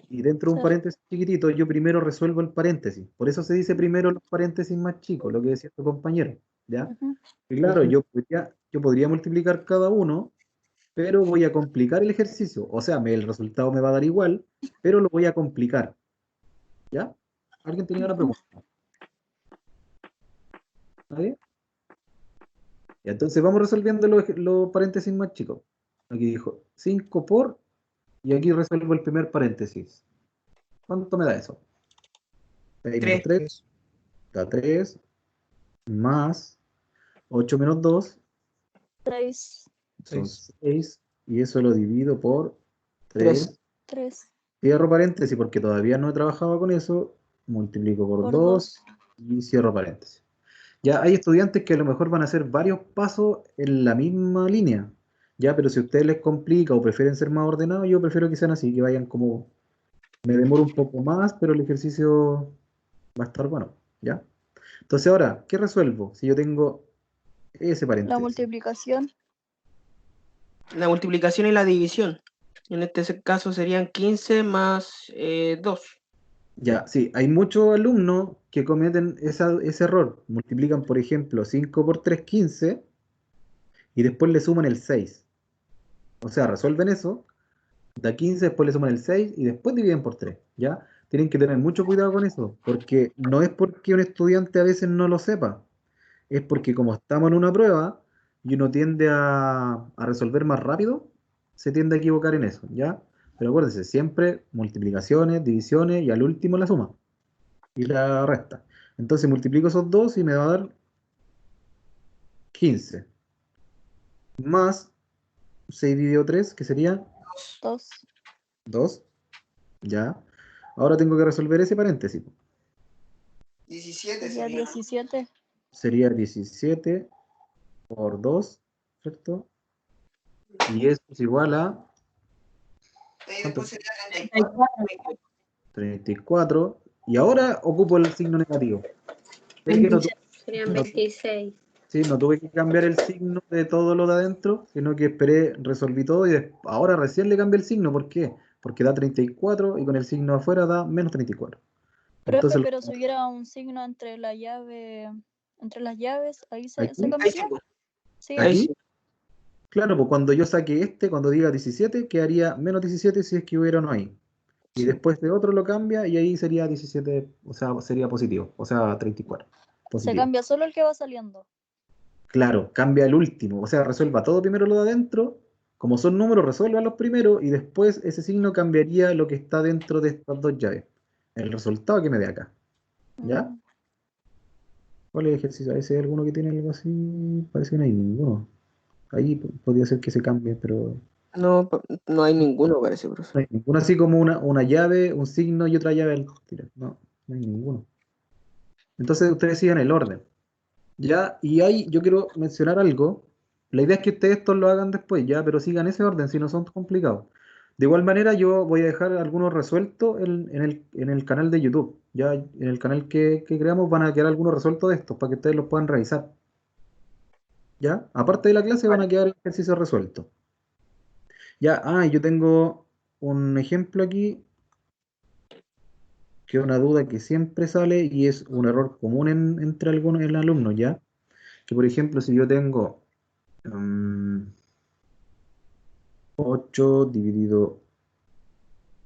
y dentro de un Sí. paréntesis chiquitito, yo primero resuelvo el paréntesis. Por eso se dice primero los paréntesis más chicos, lo que decía tu compañero, ¿ya? Ujú. Y claro, yo podría multiplicar cada uno, pero voy a complicar el ejercicio. O sea, el resultado me va a dar igual, pero lo voy a complicar, ¿ya? ¿Alguien tenía una pregunta? ¿Nadie? Y entonces vamos resolviendo los paréntesis más chicos. Aquí dijo 5 por, y aquí resuelvo el primer paréntesis. ¿Cuánto me da eso? 6 menos 3. 3 da 3, más 8 menos 2 6, son 6. 6, y eso lo divido por 3. 3. 3 Cierro paréntesis porque todavía no he trabajado con eso, multiplico por por 2 2. y cierro paréntesis. Ya hay estudiantes que a lo mejor van a hacer varios pasos en la misma línea, ya, pero si a ustedes les complica o prefieren ser más ordenados, yo prefiero que sean así, que vayan como, me demoro un poco más, pero el ejercicio va a estar bueno, ¿ya? Entonces ahora, ¿qué resuelvo? Si yo tengo ese La paréntesis, multiplicación. La multiplicación y la división. En este caso serían 15 más 2. ya, sí, hay muchos alumnos que cometen ese error, multiplican, por ejemplo, 5 por 3, 15, y después le suman el 6. O sea, resuelven eso, da 15, después le suman el 6 y después dividen por 3, ¿ya? Tienen que tener mucho cuidado con eso, porque no es porque un estudiante a veces no lo sepa, es porque como estamos en una prueba y uno tiende a resolver más rápido, se tiende a equivocar en eso, ¿ya? Pero acuérdense, siempre multiplicaciones, divisiones y al último la suma y la resta. Entonces multiplico esos dos y me va a dar 15, más 6 dividido 3, que sería 2. 2, ¿ya? Ahora tengo que resolver ese paréntesis. 17 Sería sería, ¿no? 17. Sería 17 por 2, ¿cierto? Y eso es igual a Y ¿cuánto? después sería 34. 34. Y ahora ocupo el signo negativo. Ve que Serían no- 26. sí, no tuve que cambiar el signo de todo lo de adentro, sino que esperé, resolví todo y ahora recién le cambié el signo. ¿Por qué? Porque da 34 y con el signo afuera da menos 34. Profe, Entonces, pero si hubiera un signo entre la llave, entre las llaves, ahí se aquí, Ahí sí, cambiaría. pues. Sí, Ahí aquí, sí. claro, pues cuando yo saque cuando diga 17, quedaría menos 17 si es que hubiera uno ahí. Y Sí. después de otro lo cambia y ahí sería 17, o sea, sería positivo, o sea, 34, se positivo. cambia solo el que va saliendo. Claro, cambia el último. O sea, resuelva todo primero lo de adentro. Como son números, resuelva los primeros y después ese signo cambiaría lo que está dentro de estas dos llaves. El resultado que me dé acá. ¿Ya? Mm. ¿Cuál es el ejercicio? A veces hay alguno que tiene algo así. Parece que no hay ninguno. Ahí podría ser que se cambie, pero No, no hay ninguno, parece, profe. no hay ninguno así como una llave, un signo y otra llave al tiro. No, no hay ninguno. Entonces ustedes sigan el orden. Ya, y ahí yo quiero mencionar algo. La idea es que ustedes esto lo hagan después, ya, pero sigan ese orden si no son complicados. De igual manera, yo voy a dejar algunos resueltos en el canal de YouTube. Ya en el canal que creamos van a quedar algunos resueltos de estos para que ustedes los puedan revisar. ¿Ya? Aparte de la clase van a quedar ejercicios resueltos. Ya, yo tengo un ejemplo aquí, que es una duda que siempre sale y es un error común entre algunos alumnos, ¿ya? Que por ejemplo, si yo tengo 8 dividido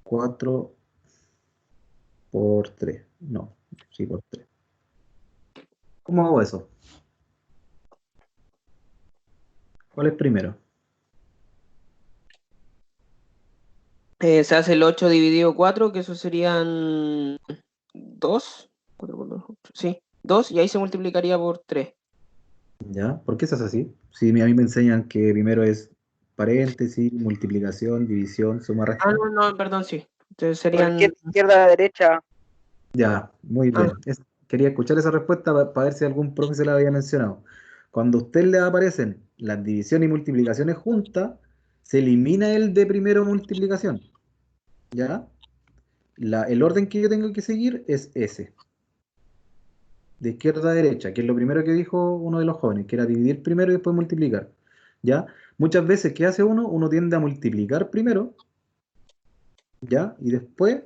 4 por 3. No, sí, por 3. ¿Cómo hago eso? ¿Cuál es primero? Se hace el 8 dividido 4, que eso serían 2. Sí, 2 y ahí se multiplicaría por 3. ¿Ya? ¿Por qué se hace así? Si a mí me enseñan que primero es paréntesis, multiplicación, división, suma, resta. No, perdón, sí. Entonces ¿Por serían... qué de izquierda a derecha? Ya, muy bien. Quería escuchar esa respuesta para ver si algún profe se la había mencionado. Cuando a usted le aparecen las divisiones y multiplicaciones juntas, se elimina el de primero multiplicación. ¿Ya? El orden que yo tengo que seguir es ese. De izquierda a derecha, que es lo primero que dijo uno de los jóvenes, que era dividir primero y después multiplicar. ¿Ya? Muchas veces, ¿qué hace uno? Uno tiende a multiplicar primero, ¿ya? Y después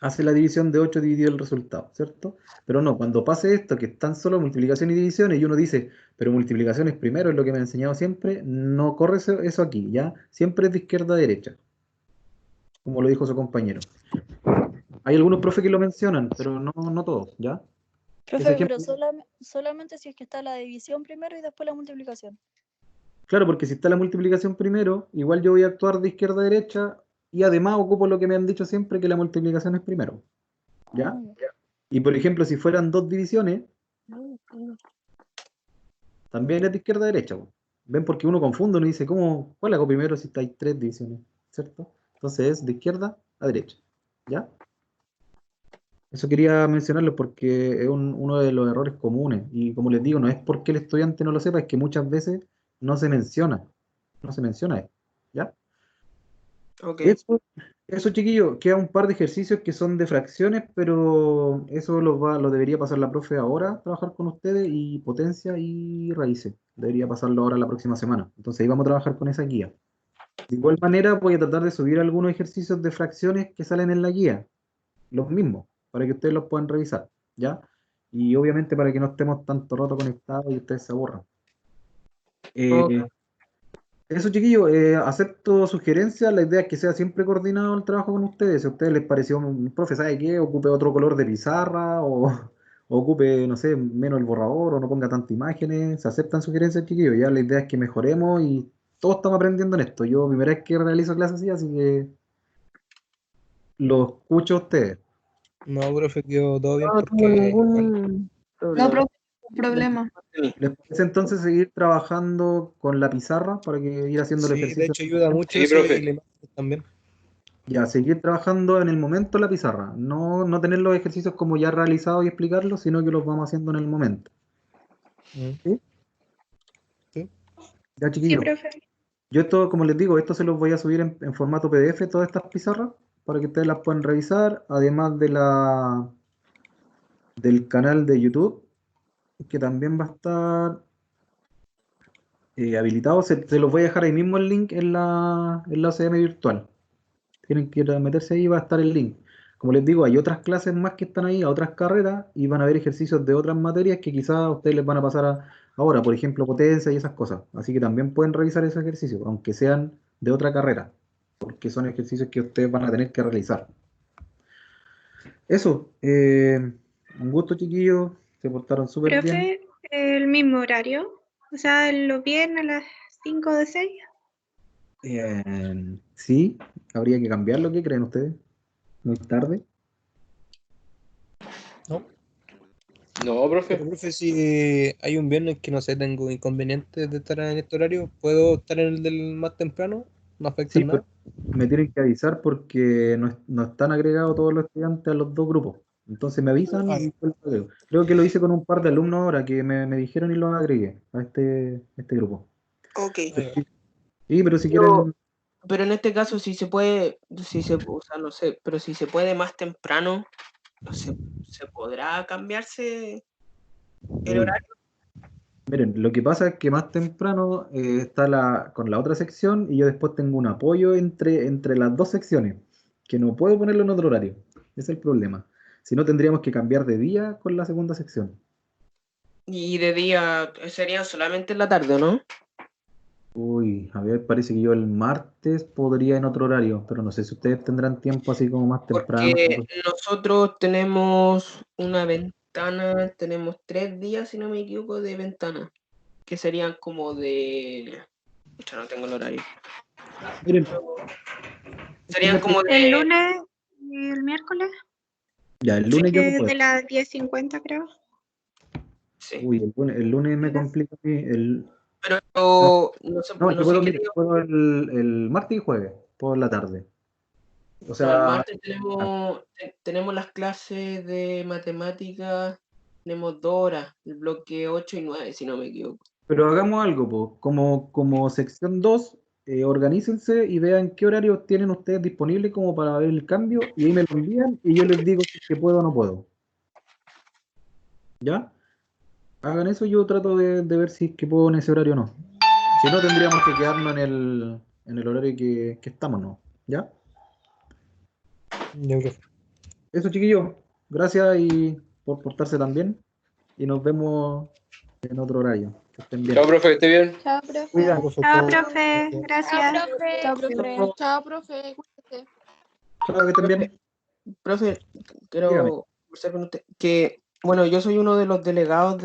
hace la división de 8 dividido el resultado, ¿cierto? Pero no, cuando pase esto, que están solo multiplicación y divisiones, y uno dice, pero multiplicación es primero, es lo que me ha enseñado siempre, no corre eso aquí, ¿ya? Siempre es de izquierda a derecha, como lo dijo su compañero. Hay algunos profes que lo mencionan, pero no todos, ¿ya? Ese Profe, pero ejemplo, solamente si es que está la división primero y después la multiplicación. claro, porque si está la multiplicación primero, igual yo voy a actuar de izquierda a derecha, y además ocupo lo que me han dicho siempre, que la multiplicación es primero, ¿ya? Ah, ya. Y por ejemplo, si fueran dos divisiones, también es de izquierda a derecha, po. ¿Ven? Porque uno confunde, uno dice, ¿cuál hago primero si hay tres divisiones? ¿Cierto? Entonces es de izquierda a derecha. ¿Ya? Eso quería mencionarlo porque es uno de los errores comunes. Y como les digo, no es porque el estudiante no lo sepa, es que muchas veces no se menciona. No se menciona esto. ¿Ya? Ok. Eso, chiquillos, queda un par de ejercicios que son de fracciones, pero eso lo debería pasar la profe ahora, trabajar con ustedes, y potencia y raíces. Debería pasarlo ahora la próxima semana. Entonces ahí vamos a trabajar con esa guía. De igual manera, voy a tratar de subir algunos ejercicios de fracciones que salen en la guía, los mismos, para que ustedes los puedan revisar, ¿ya? Y obviamente para que no estemos tanto rato conectados y ustedes se aburran. Ok. Eso, chiquillos, acepto sugerencias. La idea es que sea siempre coordinado el trabajo con ustedes. Si a ustedes les pareció un profe, ¿sabe qué? Ocupe otro color de pizarra o ocupe, no sé, menos el borrador o no ponga tantas imágenes. Se aceptan sugerencias, chiquillos. Ya la idea es que mejoremos y todos estamos aprendiendo en esto. Yo primera vez que realizo clases así que lo escucho a ustedes. No, profe, quedó todo bien No tengo porque ningún No, problema. profe, problema. ¿Les parece entonces seguir trabajando con la pizarra para que ir haciendo el sí, de ejercicio? hecho ayuda mucho Sí, eso y profe. la imagen también. Ya, seguir trabajando en el momento la pizarra, no tener los ejercicios como ya realizados y explicarlos, sino que los vamos haciendo en el momento. ¿Sí? Sí. Ya, Sí, chiquillos. profe. Yo esto, como les digo, esto se los voy a subir en formato PDF, todas estas pizarras, para que ustedes las puedan revisar, además del canal de YouTube, que también va a estar habilitado. Se los voy a dejar ahí mismo el link en la OCM virtual. Tienen que ir a meterse ahí, va a estar el link. Como les digo, hay otras clases más que están ahí, a otras carreras, y van a haber ejercicios de otras materias que quizás a ustedes les van a pasar ahora, por ejemplo, potencia y esas cosas. Así que también pueden revisar esos ejercicios, aunque sean de otra carrera, porque son ejercicios que ustedes van a tener que realizar. Eso, un gusto, chiquillos, se portaron súper bien. Profe, el mismo horario. O sea, los viernes a las 5 de 6. Sí, habría que cambiarlo. ¿Qué creen ustedes? ¿Muy tarde? No, No, profe. pero profe, si hay un viernes que no sé, tengo inconvenientes de estar en este horario, ¿puedo estar en el del más temprano? ¿No afecta Sí, en nada? me tienen que avisar porque no están agregados todos los estudiantes a los dos grupos. Entonces me avisan Ah, y yo los agrego. Creo que lo hice con un par de alumnos ahora que me dijeron y los agregué a este grupo. Ok. ya. Sí, pero si Pero, quieren, pero en este caso, si se puede, o sea, no sé, pero si se puede más temprano, no sé, ¿se podrá cambiarse el uy, horario? miren, lo que pasa es que más temprano está con la otra sección y yo después tengo un apoyo entre las dos secciones, que no puedo ponerlo en otro horario. Ese es el problema. Si no, tendríamos que cambiar de día con la segunda sección. Y de día serían solamente en la tarde, ¿no? Uy, a ver, parece que yo el martes podría en otro horario, pero no sé si ustedes tendrán tiempo así como más temprano. Porque nosotros tenemos una ventana, tenemos 3 días, si no me equivoco, de ventana, que serían como de... Ya no tengo el horario. Miren, Serían como El de... lunes y el miércoles, ya, el lunes yo no que es puedo. de las 10:50, creo. Sí. Uy, el lunes me complica a mí. Pero No, no sé, no, no yo sé puedo, qué mira, día. puedo el martes y jueves, por la tarde. O No, el sea, martes tenemos las clases de matemáticas, tenemos 2 horas, el bloque 8 y 9, si no me equivoco. pero hagamos algo, po. Como sección 2, organícense y vean qué horarios tienen ustedes disponibles como para ver el cambio y ahí me lo envían y yo les digo si es que puedo o no puedo. ¿Ya? Hagan eso, yo trato de ver si es que puedo en ese horario o no. Si no, tendríamos que quedarnos en el horario que estamos, ¿no? ¿Ya? Ya, profe. Eso, chiquillos. Gracias y por portarse tan bien. Y nos vemos en otro horario. Que estén bien. Chao, profe, que esté bien. Chao, profe. Cuida. Profe, Chao, chao. profe. Gracias. Chao, profe. Chao, profe. Cuídate. Chao, que estén bien. Profe, Dígame. quiero conversar con usted, que, bueno, yo soy uno de los delegados de